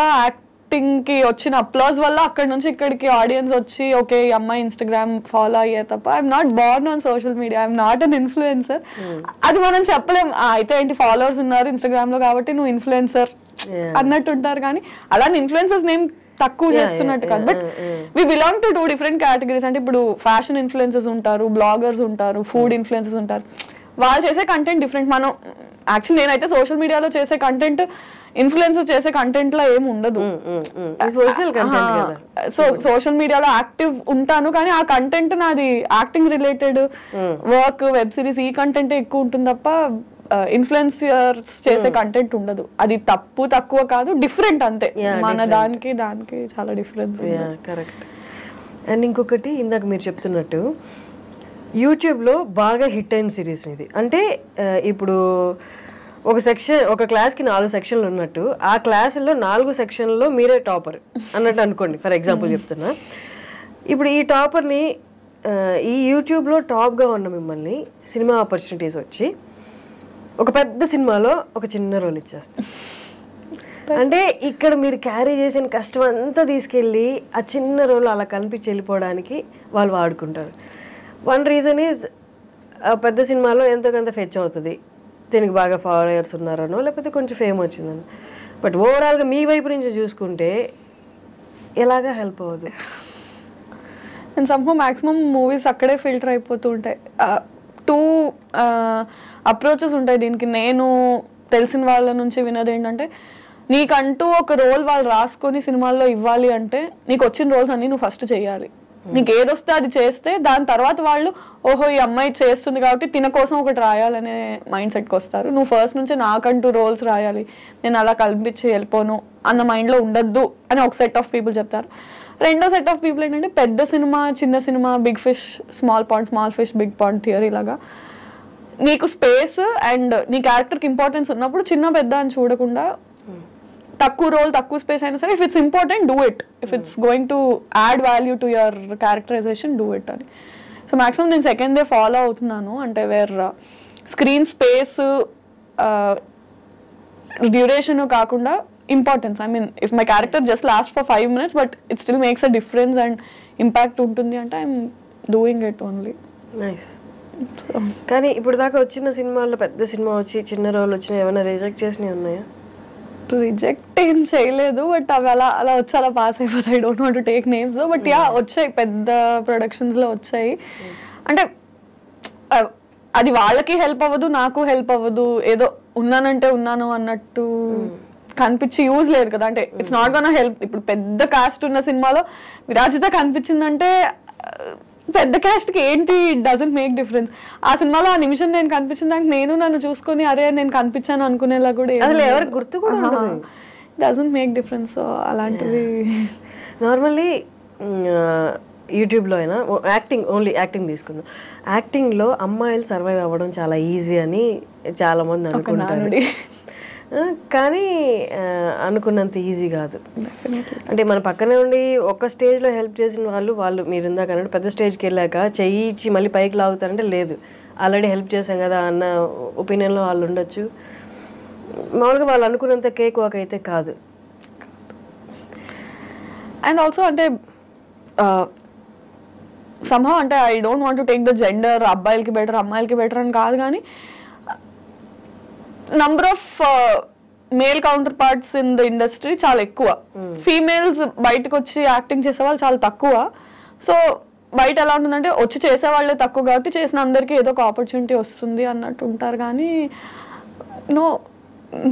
యాక్టింగ్ కి వచ్చిన అప్లాజ్ వల్ల అక్కడ నుంచి ఇక్కడికి ఆడియన్స్ వచ్చి ఓకే ఈ అమ్మాయి ఇన్స్టాగ్రామ్ ఫాలో అయ్యే తప్ప I'm not Born on social media, I'm not an influencer. అది మనం చెప్పలేం. అయితే ఏంటి ఫాలోవర్స్ ఉన్నారు ఇన్స్టాగ్రామ్ లో కాబట్టి నువ్వు ఇన్ఫ్లుయెన్సర్ అన్నట్టు ఉంటారు, కానీ అలానే ఇన్ఫ్లుయెన్సర్స్ నేమ్ తక్కువ చేస్తున్నట్టు కాదు. But we belong to 2 different categories. అంటే ఇప్పుడు ఫ్యాషన్ ఇన్ఫ్లుయెన్సర్స్ ఉంటారు, బ్లాగర్స్ ఉంటారు, ఫుడ్ ఇన్ఫ్లుయెన్సర్స్ ఉంటారు. వాళ్ళు చేసే కంటెంట్ డిఫరెంట్. మనం యాక్చువల్లీ నేనైతే సోషల్ మీడియాలో చేసే కంటెంట్ ఇన్ఫ్లుయెన్సర్ చేసే కంటెంట్ లో ఏమి ఉండదు. సో సోషల్ మీడియాలో యాక్టివ్ ఉంటాను, కానీ ఆ కంటెంట్ నాది acting related work, web series, ఈ కంటెంట్ ఎక్కువ ఉంటుంది తప్ప ఇన్ఫ్లుయెన్సర్స్ చేసే కంటెంట్ ఉండదు. అది తక్కువ కాదు, డిఫరెంట్ అంతే. మన దానికి చాలా డిఫరెన్స్. కరెక్ట్. అండ్ ఇంకొకటి ఇందాక మీరు చెప్తున్నట్టు యూట్యూబ్లో బాగా హిట్ అయిన సిరీస్ ఇది. అంటే ఇప్పుడు ఒక క్లాస్కి 4 సెక్షన్లు ఉన్నట్టు ఆ క్లాసుల్లో 4 సెక్షన్లలో మీరే టాపర్ అన్నట్టు అనుకోండి, ఫర్ ఎగ్జాంపుల్ చెప్తున్నా. ఇప్పుడు ఈ టాపర్ని ఈ యూట్యూబ్లో టాప్గా ఉన్న మిమ్మల్ని సినిమా ఆపర్చునిటీస్ వచ్చి ఒక పెద్ద సినిమాలో ఒక చిన్న రోల్ ఇచ్చేస్తారు. అంటే ఇక్కడ మీరు క్యారీ చేసిన కష్టం అంతా తీసుకెళ్ళి ఆ చిన్న రోల్ అలా కనిపించి వెళ్ళిపోవడానికి వాళ్ళు వాడుకుంటారు. వన్ రీజన్ ఈజ్ పెద్ద సినిమాలో ఎంతో కొంత ఫెచ్ అవుతుంది, దీనికి బాగా ఫాలోయర్స్ ఉన్నారనో లేకపోతే కొంచెం ఫేమ్ వచ్చిందని. బట్ ఓవరాల్గా మీ వైపు నుంచి చూసుకుంటే ఎలాగా హెల్ప్ అవ్వదు. అండ్ సమ్హౌ మ్యాక్సిమం మూవీస్ అక్కడే ఫిల్టర్ అయిపోతూ ఉంటాయి. 2 అప్రోచెస్ ఉంటాయి దీనికి. నేను తెలిసిన వాళ్ళ నుంచి విన్నది ఏంటంటే, నీకంటూ ఒక రోల్ వాళ్ళు రాసుకొని సినిమాల్లో ఇవ్వాలి అంటే నీకు వచ్చిన రోల్స్ అన్ని నువ్వు ఫస్ట్ చేయాలి. నీకు ఏదొస్తే అది చేస్తే దాని తర్వాత వాళ్ళు ఓహో ఈ అమ్మాయి చేస్తుంది కాబట్టి తిన కోసం ఒకటి రాయాలనే మైండ్ సెట్కి వస్తారు. నువ్వు ఫస్ట్ నుంచి నాకంటూ రోల్స్ రాయాలి, నేను అలా కల్పించి వెళ్ళిపోను అన్న మైండ్లో ఉండద్దు అని ఒక సెట్ ఆఫ్ పీపుల్ చెప్తారు. రెండో సెట్ ఆఫ్ పీపుల్ ఏంటంటే పెద్ద సినిమా చిన్న సినిమా, big fish small pond, small fish big pond theory లాగా నీకు స్పేస్ అండ్ నీ క్యారెక్టర్కి ఇంపార్టెన్స్ ఉన్నప్పుడు చిన్న పెద్ద అని చూడకుండా తక్కువ రోల్ తక్కువ స్పేస్ అయినా సరే if it's important do it, if it's going to add value to your characterization do it అని. సో మ్యాక్సిమం నేను సెకండ్ డే ఫాలో అవుతున్నాను. అంటే వేర్ స్క్రీన్ స్పేస్ డ్యూరేషన్ కాకుండా importance. I mean if my character just last for 5 minutes but it still makes a difference and impact ఉంటుంది అంటే I'm doing it only. Nice. కానీ ఇప్పుడు దాకా వచ్చిన సినిమాల్లో పెద్ద సినిమా వచ్చి చిన్న రోల్ వచ్చిన ఏమైనా రిజెక్ట్ చేసినవి ఉన్నాయా? రిజెక్ట్ ఏం చేయలేదు, బట్ అవి అలా వచ్చి అలా పాస్ అయిపోతాయి. I don't want to take names, but yeah వచ్చాయి, పెద్ద ప్రొడక్షన్స్లో వచ్చాయి. అంటే అది వాళ్ళకి హెల్ప్ అవ్వదు, నాకు హెల్ప్ అవ్వదు, ఏదో ఉన్నానంటే ఉన్నాను అన్నట్టు కనిపించి యూజ్ లేదు కదా. అంటే ఇట్స్ నాట్ గోనా హెల్ప్. ఇప్పుడు పెద్ద కాస్ట్ ఉన్న సినిమాలో విరాజిత కనిపించిందంటే పెద్ద క్యాస్ట్ కి ఏంటి, ఇట్ డజంట్ మేక్ డిఫరెన్స్. ఆ సినిమాలో ఆ నిమిషం నేను కనిపించిన దానికి నేను నన్ను చూసుకొని అరే నేను కనిపించాను అనుకునేలా కూడా డజంట్ మేక్ డిఫరెన్స్. సో అలాంటివి నార్మల్లీ యూట్యూబ్లో అయినా ఓన్లీ యాక్టింగ్ తీసుకుందాం. యాక్టింగ్లో అమ్మాయిలు సర్వైవ్ అవ్వడం చాలా ఈజీ అని చాలామంది అనుకుంటారు, కానీ అనుకున్నంత ఈజీ కాదు. అంటే మన పక్కనే ఉండి ఒక స్టేజ్లో హెల్ప్ చేసిన వాళ్ళు మీరు ఇందాక అన్నట్టు పెద్ద స్టేజ్కి వెళ్ళాక చెయ్యి ఇచ్చి మళ్ళీ పైకి లాగుతారంటే లేదు, ఆల్రెడీ హెల్ప్ చేశాం కదా అన్న ఒపీనియన్లో వాళ్ళు ఉండొచ్చు. మామూలుగా వాళ్ళు అనుకున్నంత కేక్ వాక్ అయితే కాదు. అండ్ ఆల్సో అంటే somehow అంటే I don't want to take the gender, అబ్బాయిలకి బెటర్ అమ్మాయిలకి బెటర్ అని కాదు, కానీ number of male counter parts in the industry చాలా ఎక్కువ. ఫీమేల్స్ బయటకు వచ్చి యాక్టింగ్ చేసే వాళ్ళు చాలా తక్కువ. సో బయట ఎలా ఉంటుందంటే వచ్చి చేసే వాళ్ళే తక్కువ కాబట్టి చేసిన అందరికీ ఏదో ఒక ఆపర్చునిటీ వస్తుంది అన్నట్టు ఉంటారు, కానీ నో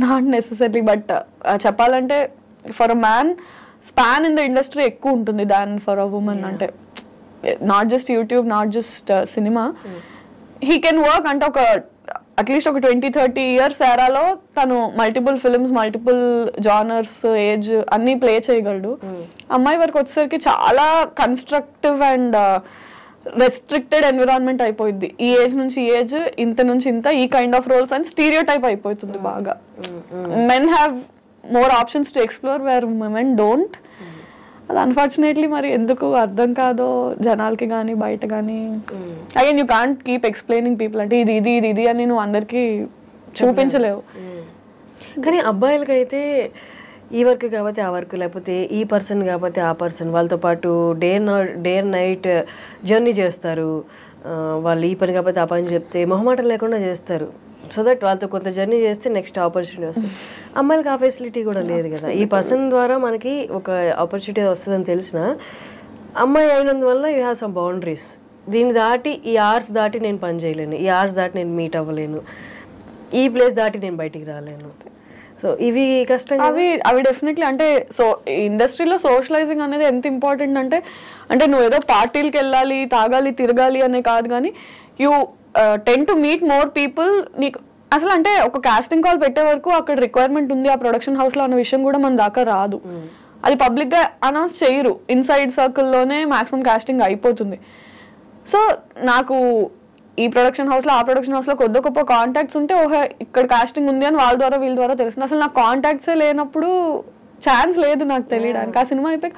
నాట్ నెసెసరీ. బట్ చెప్పాలంటే for a man span in the industry ఎక్కువ ఉంటుంది దాన్ ఫర్ అ ఉమెన్. అంటే not just YouTube, not just cinema, he can work అంటే ఒక అట్లీస్ట్ ఒక 20-30 years ఎరాలో తను multiple films, multiple genres, age అన్నీ play చేయగలడు. అమ్మాయి వరకు వచ్చేసరికి చాలా కన్స్ట్రక్టివ్ అండ్ రెస్ట్రిక్టెడ్ ఎన్విరాన్మెంట్ అయిపోయింది. ఈ ఏజ్ నుంచి ఈ ఏజ్, ఇంత నుంచి ఇంత, ఈ కైండ్ ఆఫ్ రోల్స్ అని స్టీరియో టైప్ అయిపోతుంది బాగా. Men have more options to explore where women don't. అది అన్ఫార్చునేట్లీ మరి ఎందుకు అర్థం కాదో జనాలకి కానీ బయట కానీ. Again you can't keep explaining people అంటే ఇది ఇది ఇది ఇది అని నువ్వు అందరికీ చూపించలేవు. కానీ అబ్బాయిలకైతే ఈ వర్క్ కాకపోతే ఆ వర్క్, లేకపోతే ఈ పర్సన్ కాకపోతే ఆ పర్సన్, వాళ్ళతో పాటు డే అండ్ నైట్ జర్నీ చేస్తారు. వాళ్ళు ఈ పని కాకపోతే ఆ పని చెప్తే మొహమాటం లేకుండా చేస్తారు. సో దట్ వాళ్ళతో కొంత జర్నీ చేస్తే నెక్స్ట్ ఆపర్చునిటీ వస్తుంది. అమ్మాయిలకి ఆ ఫెసిలిటీ కూడా లేదు కదా. ఈ పర్సన్ ద్వారా మనకి ఒక ఆపర్చునిటీ వస్తుందని తెలిసిన అమ్మాయి అయినందువల్ల యూ హ్యావ్ సమ్ బౌండరీస్. దీన్ని దాటి ఈ అవర్స్ దాటి నేను పని చేయలేను, ఈ అవర్స్ దాటి నేను మీట్ అవ్వలేను, ఈ ప్లేస్ దాటి నేను బయటికి రాలేను. సో ఇవి కష్టం. అవి డెఫినెట్లీ అంటే సో ఇండస్ట్రీలో సోషలైజింగ్ అనేది ఎంత ఇంపార్టెంట్ అంటే నువ్వు ఏదో పార్టీలకు వెళ్ళాలి, తాగాలి, తిరగాలి అనే కాదు, కానీ you ten to meet more people. నీకు అసలు అంటే ఒక కాస్టింగ్ కాల్ పెట్టే వరకు అక్కడ రిక్వైర్మెంట్ ఉంది ఆ ప్రొడక్షన్ హౌస్లో అన్న విషయం కూడా మన దాకా రాదు. అది పబ్లిక్గా అనౌన్స్ చేయరు, ఇన్సైడ్ సర్కిల్లోనే మ్యాక్సిమం కాస్టింగ్ అయిపోతుంది. సో నాకు ఈ ప్రొడక్షన్ హౌస్లో ఆ ప్రొడక్షన్ హౌస్లో కొద్ది గొప్ప కాంటాక్ట్స్ ఉంటే ఓహో ఇక్కడ కాస్టింగ్ ఉంది అని వాళ్ళ ద్వారా వీళ్ళ ద్వారా తెలుస్తుంది. అసలు నాకు కాంటాక్ట్సే లేనప్పుడు ఛాన్స్ లేదు నాకు తెలియడానికి. ఆ సినిమా అయిపోయి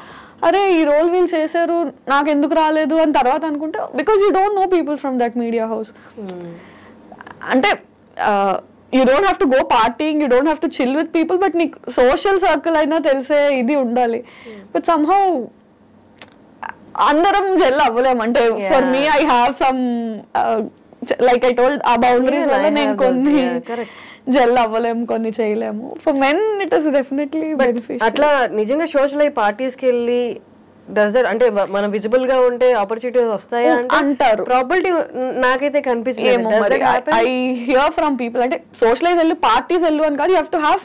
అరే ఈ రోల్ వీళ్ళు చేశారు నాకు ఎందుకు రాలేదు అని తర్వాత అనుకుంటే because you don't know people from that media house. అంటే you don't have to go partying, you don't have to chill with people, but నీకు సోషల్ సర్కిల్ అయినా తెలిసే ఇది ఉండాలి. బట్ సమ్హౌ అందరం జెల్ అవ్వలేము. అంటే for me I have some like I told ఆ బౌండరీస్ వల్ల నేను కొన్ని జెల్ అవ్వలేము, కొన్ని చేయలేము. For men it is definitely beneficial. అట్లా నిజంగా సోషల్ అయ్యి పార్టీస్కి వెళ్ళి డస్ దట్ అంటే మనం విజిబుల్ గా ఉంటే ఆపర్చునిటీస్ వస్తాయా అంటారు. ప్రాబిలిటీ నాకైతే కనిపిస్తుంది. ఐ హియర్ ఫ్రమ్ పీపుల్ అంటే సోషలైజ్ వెళ్ళు, పార్టీస్ వెళ్ళు అని కాదు, you have to have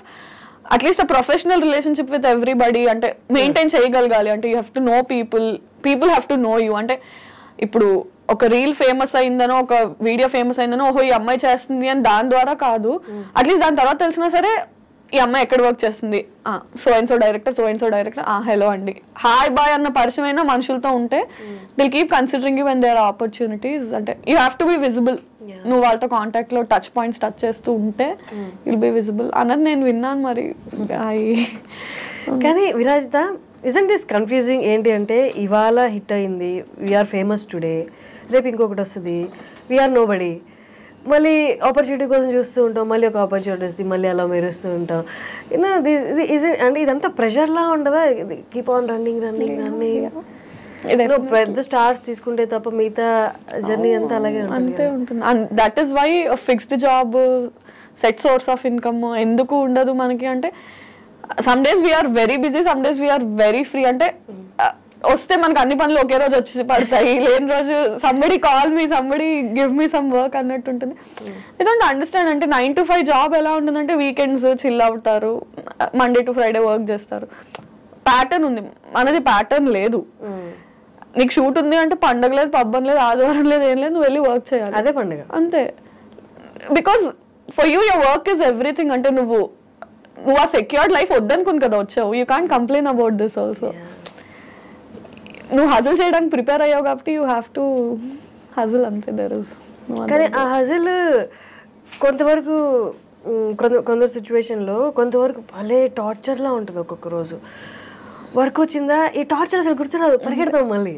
at least a professional relationship with everybody. అంటే మెయింటైన్ చేయగలగాలి. అంటే you have to know people, people have to know you. అంటే ఇప్పుడు ఒక రీల్ ఫేమస్ అయిందనో ఒక వీడియో ఫేమస్ అయిందనో ఓహో ఈ అమ్మాయి చేస్తుంది అని దాని ద్వారా కాదు, అట్లీస్ట్ దాని తర్వాత తెలిసినా సరే ఈ అమ్మాయి ఎక్కడ వర్క్ చేస్తుంది, so and so director hello అండి హాయ్ బాయ్ అన్న పరిచయమైన మనుషులతో ఉంటే they'll keep considering you when there are opportunities. అంటే you have to be visible. నువ్వు వాళ్ళతో కాంటాక్ట్ లో టచ్ పాయింట్స్ టచ్ చేస్తూ ఉంటే విల్ బి విజిబుల్ అన్నది నేను విన్నాను. మరి కానీ విరాజిత ఇజంట్ దిస్ కన్ఫ్యూజింగ్ ఏంటి అంటే ఇవాళ హిట్ అయింది, వీఆర్ ఫేమస్ టుడే, రేపు ఇంకొకటి వస్తుంది, వీఆర్ నో బడీ, మళ్ళీ ఆపర్చునిటీ కోసం చూస్తూ ఉంటాం, మళ్ళీ ఒక ఆపర్చునిటీ వస్తుంది, మళ్ళీ అలా మెరుస్తూ ఉంటాం. అంటే ఇదంతా ప్రెషర్లా ఉండదా? Keep on running. పెద్ద స్టార్స్ తీసుకుంటే తప్ప మిగతా జర్నీ అంతా అలాగే అంతే ఉంటుంది. That is why fixed job set source of income ఎందుకు ఉండదు మనకి. అంటే some days we're very busy, some days we're very free. అంటే వస్తే మనకు అన్ని పనులు ఒకే రోజు వచ్చి పడతాయి, లేని రోజు somebody call me, somebody give me some work అన్నట్టు ఉంటుంది. ఎందుకంటే అండర్స్టాండ్ అంటే 9 to 5 జాబ్ ఎలా ఉంటుందంటే వీకెండ్స్ చిల్ అవుతారు, మండే టు ఫ్రైడే వర్క్ చేస్తారు, ప్యాటర్న్ ఉంది. మనది ప్యాటర్న్ లేదు. నీకు షూట్ ఉంది అంటే పండగ లేదు, పబ్బం లేదు, ఆదివారం లేదు, ఏం లేదు, నువ్వు వెళ్ళి వర్క్ చేయాలి, అదే పండుగ అంతే. Because for you your work is everything. అంటే నువ్వు ఆ సెక్యూర్డ్ లైఫ్ వద్దనుకుని కదా వచ్చావు. You can't complain about this also. నువ్వు హజిల్ చేయడానికి ప్రిపేర్ అయ్యావు కాబట్టి యూ హ్యావ్ టు హజిల్, అంతే. దెర్ ఇస్ కానీ ఆ హజిల్ కొంతవరకు కొందరు సిచ్యువేషన్లో కొంతవరకు భలే టార్చర్లా ఉంటుంది. ఒక్కొక్క రోజు వర్క్ వచ్చిందా ఈ టార్చర్ అసలు గుర్తురాదు, పరిగెడతాం మళ్ళీ.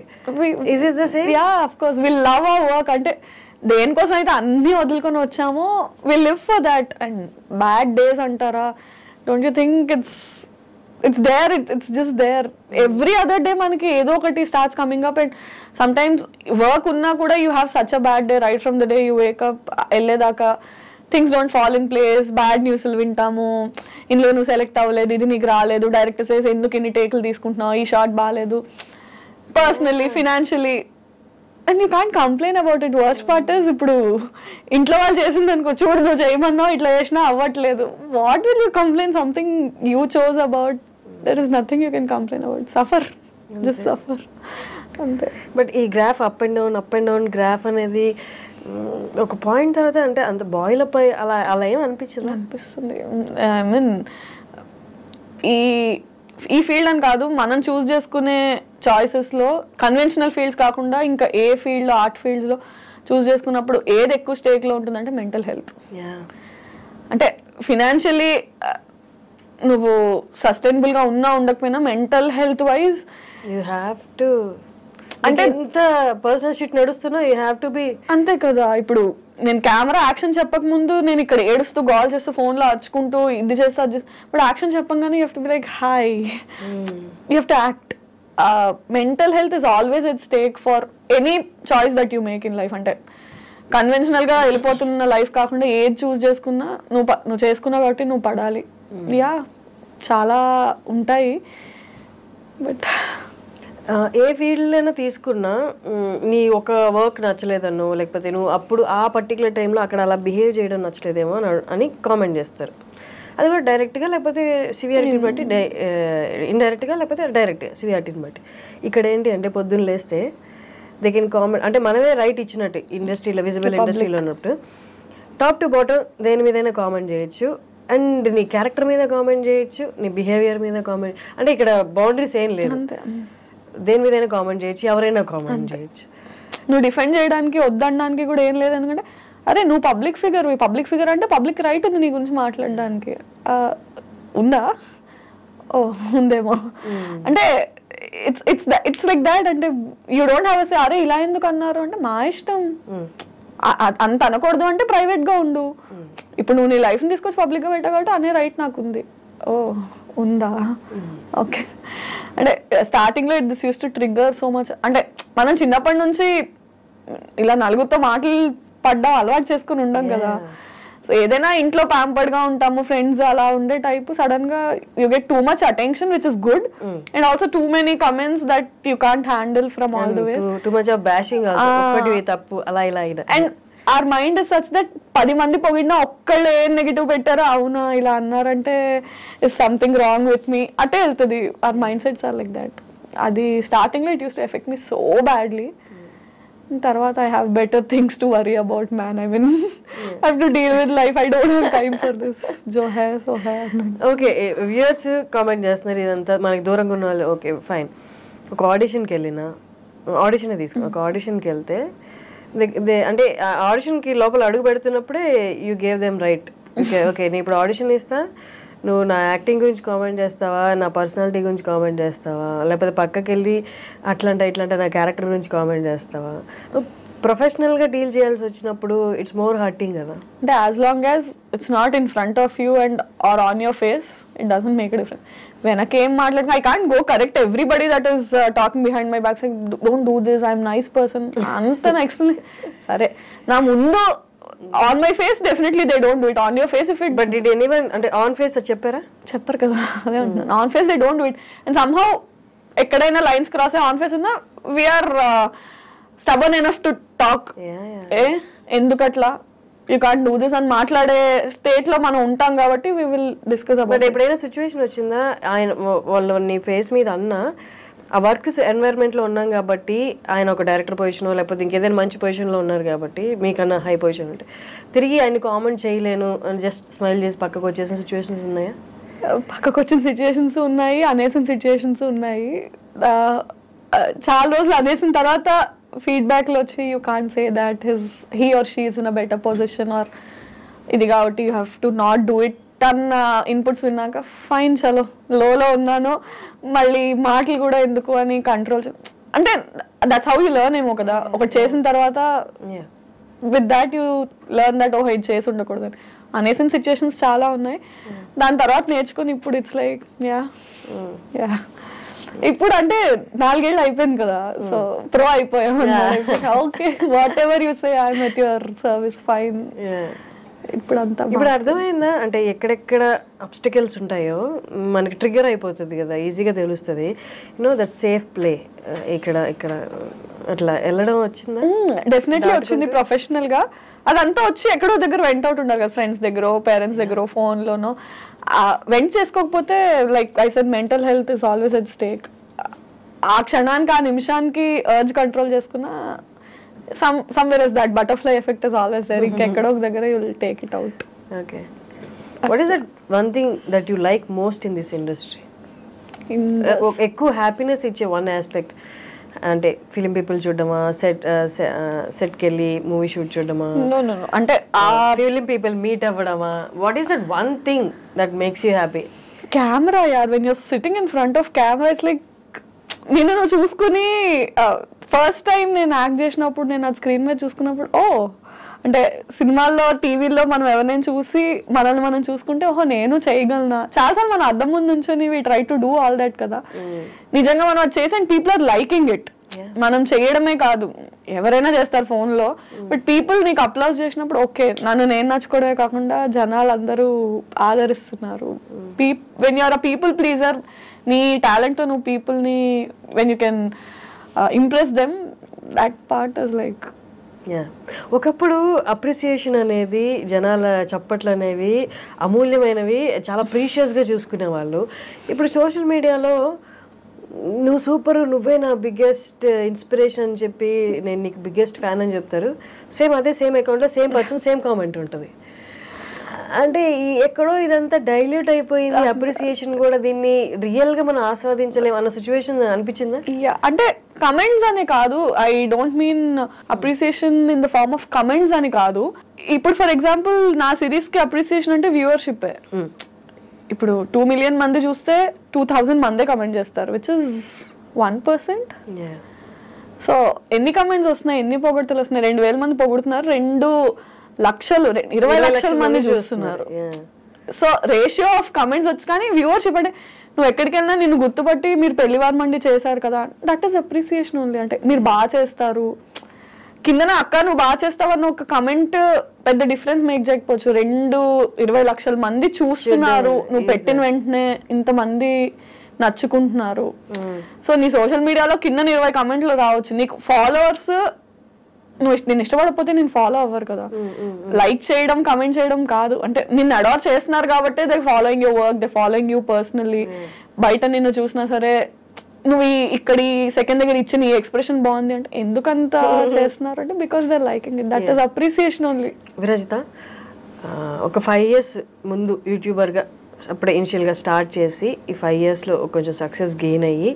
Is it the same? Ya of course will love our work. అంటే దేనికోసం అయితే అన్ని వదులుకొని వచ్చామో will live for that. And bad days అంటారా, don't you think it's there, it's just there. Every other day manaki edo okati starts coming up, and sometimes work unna kuda you have such a bad day right from the day you wake up elledaka things don't fall in place, bad news lu vintamu, inlo nu select avaledu, idi neeku raaledu, director says enduku inni take lu తీసుకుంటున్నావు, ఈ shot బాలేదు, personally financially, and you can't complain about it. Worst part is ఇప్పుడు ఇంట్లో వాళ్ళు చేసింది అనుకో, చూడు నువ్వు చేయమన్నావు ఇట్లా చేసినా అవ్వట్లేదు, what will you complain? Something you chose about, there is nothing you can complain about. Suffer, just suffer, అంతే. బట్ ఈ graph up and down graph అనేది ఒక పాయింట్ తర్వాత అంటే అంత బాయిల్ అప్ అయ్యి అలా ఏం అనిపిస్తుంది. ఐ మీన్ ఈ ఫీల్డ్ అని కాదు, మనం చూస్ చేసుకునే చాయిసెస్లో కన్వెన్షనల్ ఫీల్డ్స్ కాకుండా ఇంకా ఏ ఫీల్డ్లో, ఆర్ట్ ఫీల్డ్స్లో చూస్ చేసుకున్నప్పుడు ఏది ఎక్కువ స్టేక్లో ఉంటుందంటే మెంటల్ హెల్త్. అంటే ఫినాన్షియలీ నువ్వు సస్టైనబుల్గా ఉన్నా ఉండకపోయినా mental health wise you have to అంటే ఎంత పర్సనల్ షిట్ నడుస్తున్నా యూ హ్యావ్ టు బి అంతే కదా. ఇప్పుడు నేను కెమెరా యాక్షన్ చెప్పక ముందు నేను ఇక్కడ ఏడుస్తూ గోల్ చేస్తూ ఫోన్లో అరుచుకుంటూ ఇది చేస్తా అది చేస్తా, ఇప్పుడు యాక్షన్ చెప్పంగానే you have to be like hi, you have to act. Mental health is always at stake for any choice that you make in life. అంటే కన్వెన్షనల్ గా వెళ్ళిపోతున్న లైఫ్ కాకుండా ఏది చూస్ చేసుకున్నా నువ్వు చేసుకున్నావు కాబట్టి నువ్వు పడాలి. యా చాలా ఉంటాయి. బట్ ఏ ఫీల్డ్లైనా తీసుకున్నా నీ ఒక వర్క్ నచ్చలేదన్నో లేకపోతే నువ్వు అప్పుడు ఆ పర్టికులర్ టైంలో అక్కడ అలా బిహేవ్ చేయడం నచ్చలేదేమో అని కామెంట్ చేస్తారు. అది కూడా డైరెక్ట్గా లేకపోతే సివియారిటీని బట్టి, ఇండైరెక్ట్గా లేకపోతే డైరెక్ట్గా సివియారిటీని బట్టి. ఇక్కడ ఏంటి అంటే పొద్దున్న లేస్తే దే కెన్ కామెంట్, అంటే మనమే రైట్ ఇచ్చినట్టు ఇండస్ట్రీలో, విజిబుల్ ఇండస్ట్రీలో ఉన్నట్టు టాప్ టు బాటమ్ దేని మీదైనా కామెంట్ చేయొచ్చు. అండ్ నీ క్యారెక్టర్ మీద కామెంట్ చేయొచ్చు, నీ బిహేవియర్ మీద కామెంట్, అంటే ఇక్కడ బౌండరీస్ ఏం లేదు. దేని మీదైనా కామెంట్ చేయొచ్చు, ఎవరైనా కామెంట్ చేయొచ్చు. నువ్వు డిఫెండ్ చేయడానికి వద్దనడానికి కూడా ఏం లేదు. ఎందుకంటే అరే నువ్వు పబ్లిక్ ఫిగర్ అంటే పబ్లిక్ రైట్ ఉంది నీ గురించి మాట్లాడడానికి. ఉందా? ఓ ఉందేమో. అంటే ఇట్స్ లైక్ దాట్. అంటే యూ డోంట్ హ్యావ్ సే అరే ఇలా ఎందుకు అన్నారు అంటే మా ఇష్టం. అంత అనకూడదు అంటే ప్రైవేట్ గా ఉండు. ఇప్పుడు నువ్వు నీ లైఫ్ ని తీసుకొచ్చి పబ్లిక్ గా పెట్టా కాబట్టి అనే రైట్ నాకు ఉంది. ఓ ఉందా? ఓకే. అంటే స్టార్టింగ్ లో this use to trigger so much. అంటే మనం చిన్నప్పటి నుంచి ఇలా నలుగురితో మాటలు పడ్డాం, అలవాటు చేసుకుని ఉండం కదా. సో ఏదైనా ఇంట్లో ప్యాంపర్డ్ గా ఉంటాము, ఫ్రెండ్స్ అలా ఉండే టైప్. సడన్ గా you get too much attention which is good, and also too many comments that you can't handle from all the ways. Too much of bashing also, ఒకటి తప్పు అలా ఇలా. And our mind is such that 10 మంది పొగిడినా ఒక్కళ్ళు ఏం negative పెట్టారో అవునా ఇలా అన్నారంటే is something wrong with me అటే వెళ్తుంది. our mindsets are like that. అది స్టార్టింగ్ లో it used to affect me so badly. తర్వాత I have better things to worry about, man. I mean I have to deal with life. I don't have time for this. jo hai so hai. Okay, viewers comment చేస్తున్నారు ఇదంతా మనకి దూరంగా ఉన్న వాళ్ళు. Okay fine. ఒక ఆడిషన్కి వెళ్ళినా, audition తీసుకున్నా, ఒక ఆడిషన్కి వెళ్తే అంటే ఆడిషన్కి లోపల అడుగు పెడుతున్నప్పుడే you gave them right. Okay నేను ఇప్పుడు ఆడిషన్ ఇస్తా, నువ్వు నా యాక్టింగ్ గురించి కామెంట్ చేస్తావా, నా పర్సనాలిటీ గురించి కామెంట్ చేస్తావా, లేకపోతే పక్కకి వెళ్ళి అట్లంటే నా క్యారెక్టర్ గురించి కామెంట్ చేస్తావా. ప్రొఫెషనల్గా డీల్ చేయాల్సి వచ్చినప్పుడు ఇట్స్ మోర్ హర్టింగ్ కదా. అంటే as long as it's not in front of you and or on your face it doesn't make a difference. వెనకేం మాట్లాడుతున్నా I can't go correct everybody that is talking behind my back, don't do this, I'm nice person అంత నా explain. సరే నా ముందు on my face definitely they don't do it. On your face if it but did anyone అంటే on face చెప్పారా? చెప్పరు కదా, అదే అంటున్నాను. On face they don't do it. And somehow ఎక్కడైనా లైన్స్ క్రాస్ అయ్యి ఆన్ ఫేస్ ఉన్నా we're stubborn enough to talk. ఎందుకట్లా యూ కాంట్ డూ దిస్ అని మాట్లాడే స్టేట్ లో మనం ఉంటాం కాబట్టి we will discuss about. But ఎప్పుడైనా సిచ్యువేషన్ వచ్చిందా ఆయన వాళ్ళు నీ ఫేస్ మీద అన్నా ఆ వర్క్ ఎన్వైరన్మెంట్ లో ఉన్నాం కాబట్టి, ఆయన ఒక డైరెక్టర్ పొజిషన్ లేకపోతే ఇంకేదైనా మంచి పొజిషన్ లో ఉన్నారు కాబట్టి మీకన్నా హై పొజిషన్ ఉంటే తిరిగి ఆయన కామెంట్ చేయలేను అని జస్ట్ స్మైల్ చేసి పక్కకు వచ్చేసిన సిచ్యువేషన్స్ ఉన్నాయా? పక్కకు వచ్చిన సిచ్యువేషన్స్ ఉన్నాయి, అనేసిన సిచ్యువేషన్స్ ఉన్నాయి. చాలా రోజులు అనేసిన తర్వాత ఫీడ్బ్యాక్ లో వచ్చి you can't say that he or she is in a better position or ఇది కాబట్టి you have to not do it అన్న ఇన్పుట్స్ విన్నాక ఫైన్ చలో లోలో ఉన్నాను, మళ్ళీ మాటలు కూడా ఎందుకు అని కంట్రోల్. అంటే దట్స్ హౌ యూ లెర్న్ ఏమో కదా. ఒకటి చేసిన తర్వాత with that you learn that ఓహో ఇది చేసి ఉండకూడదు అని. అనేసిన సిచ్యువేషన్స్ చాలా ఉన్నాయి. దాని తర్వాత నేర్చుకుని ఇప్పుడు ఇట్స్ లైక్ యా ఇప్పుడు అంటే 4 ఏళ్ళు అయిపోయింది కదా, సో ప్రో అయిపోయాం. Okay what ever you say I'm at your service fine. ఇప్పుడు అర్థమైందా అంటే ఎక్కడెక్కడ అబ్స్టికల్స్ ఉంటాయో మనకి ట్రిగ్గర్ అయిపోతుంది కదా, ఈజీగా తెలుస్తుంది. యూనో దట్ సేఫ్ ప్లే ఇక్కడ అట్లా వెళ్ళడం వచ్చిందా? డెఫినెట్లీ వచ్చింది. ప్రొఫెషనల్ గా అదంతా వచ్చి ఎక్కడో దగ్గర వెంట్ అవుట్ ఉండాలి కదా, ఫ్రెండ్స్ దగ్గర, పేరెంట్స్ దగ్గర, ఫోన్ లోనో. వెంట్ చేసుకోకపోతే like I said mental health is always at stake. ఆ క్షణానికి ఆ నిమిషానికి అర్జ్ కంట్రోల్ చేసుకున్నా somewhere is that butterfly effect is always there. Ekkado ok dagara you will take it out. Okay, what is that one thing that you like most in this industry? Ekku happiness iche one aspect ante film people చూడడమా, set kelli movie shoot చూడడమా? No ante film people meet అవ్వడమా? What is that one thing that makes you happy? Camera yaar, when you're sitting in front of camera it's like నిన్ను నువ్వు చూసుకుని first time నేను act చేసినప్పుడు నేను అది screen మీద చూసుకున్నప్పుడు అంటే సినిమాల్లో టీవీలో మనం ఎవరినైనా చూసి మనల్ని మనం చూసుకుంటే నేను చేయగలనా. చాలాసార్లు మనం అద్దం ముందు నుంచొని we try to do all that కదా. నిజంగా మనం అది చేసి and people are liking it. మనం చేయడమే కాదు, ఎవరైనా చేస్తారు ఫోన్ లో, బట్ పీపుల్ నీకు అప్లాస్ చేసినప్పుడు ఓకే నన్ను నేను నచ్చుకోవడమే కాకుండా జనాలు అందరూ ఆదరిస్తున్నారు. When you're a people pleaser, నీ టాలెంట్ తో నువ్వు పీపుల్ ని when you can impress them, that part is like. ఒకప్పుడు అప్రిసియేషన్ అనేది, జనాల చప్పట్లు అనేవి అమూల్యమైనవి, చాలా ప్రీషియస్గా చూసుకునే వాళ్ళు. ఇప్పుడు సోషల్ మీడియాలో నువ్వు సూపర్, నువ్వే నా బిగ్గెస్ట్ ఇన్స్పిరేషన్ అని చెప్పి నేను నీకు బిగ్గెస్ట్ ఫ్యాన్ అని చెప్తారు. అదే సేమ్ అకౌంట్లో సేమ్ పర్సన్ సేమ్ కామెంట్ ఉంటుంది. అంటే ఎక్కడో ఇదంతా డైల్యూట్ అయిపోయింది. అప్రిసియేషన్ కూడా దీన్ని రియల్ గా మనం ఆస్వాదించలేము అన్న సిచ్యువేషన్ అనిపించిందా? అంటే కమెంట్స్ అని కాదు, I don't mean appreciation in the form of comments అని కాదు. ఇప్పుడు ఫర్ ఎగ్జాంపుల్ నా సిరీస్ కి అప్రిసియేషన్ అంటే వ్యూవర్షిప్. ఇప్పుడు 2 million మంది చూస్తే 2000 మందే కమెంట్ చేస్తారు, విచ్ ఇస్ 1%. సో ఎన్ని కమెంట్స్ వస్తున్నాయి, ఎన్ని పొగడ్తలు వస్తున్నాయి? 2000 మంది పొగుడుతున్నారు, 2 లక్షలు 20 లక్షల మంది చూస్తున్నారు. సో రేషియో ఆఫ్ కమెంట్స్ వచ్చి, కానీ వ్యూవర్షిప్ అంటే నువ్వు ఎక్కడికి వెళ్ళినా నిన్ను గుర్తుపట్టి మీరు పెళ్లివారు మండి చేశారు కదా, దట్ ఈస్ అప్రిసియేషన్ ఓన్లీ. అంటే మీరు బాగా చేస్తారు, కిందన అక్క నువ్వు బాగా చేస్తావన్న ఒక కమెంట్ పెద్ద డిఫరెన్స్ మేక్ చేయకపోవచ్చు. 20 లక్షల మంది చూస్తున్నారు, నువ్వు పెట్టిన వెంటనే ఇంతమంది నచ్చుకుంటున్నారు. సో నీ సోషల్ మీడియాలో కింద 20 కమెంట్లు రావచ్చు, నీకు ఫాలోవర్స్ నేను ఇష్టపడకపోతే నేను ఫాలో అవ్వరు కదా. లైక్ చేయడం, కమెంట్ చేయడం కాదు, అంటే నిన్ను అడార్ చేస్తున్నారు కాబట్టి they following your work, they following you personally. బయట నిన్ను చూసినా సరే నువ్వు ఇక్కడ సెకండ్ దగ్గర ఇచ్చిన ఈ ఎక్స్ప్రెషన్ బాగుంది అంటే ఎందుకంత చేస్తున్నారు అంటే because they liking it, that is appreciation only. Virajitha, ఒక 5 years ముందు యూట్యూబర్గా అప్పుడే ఇనిషియల్గా స్టార్ట్ చేసి ఈ 5 yearsలో కొంచెం సక్సెస్ గెయిన్ అయ్యి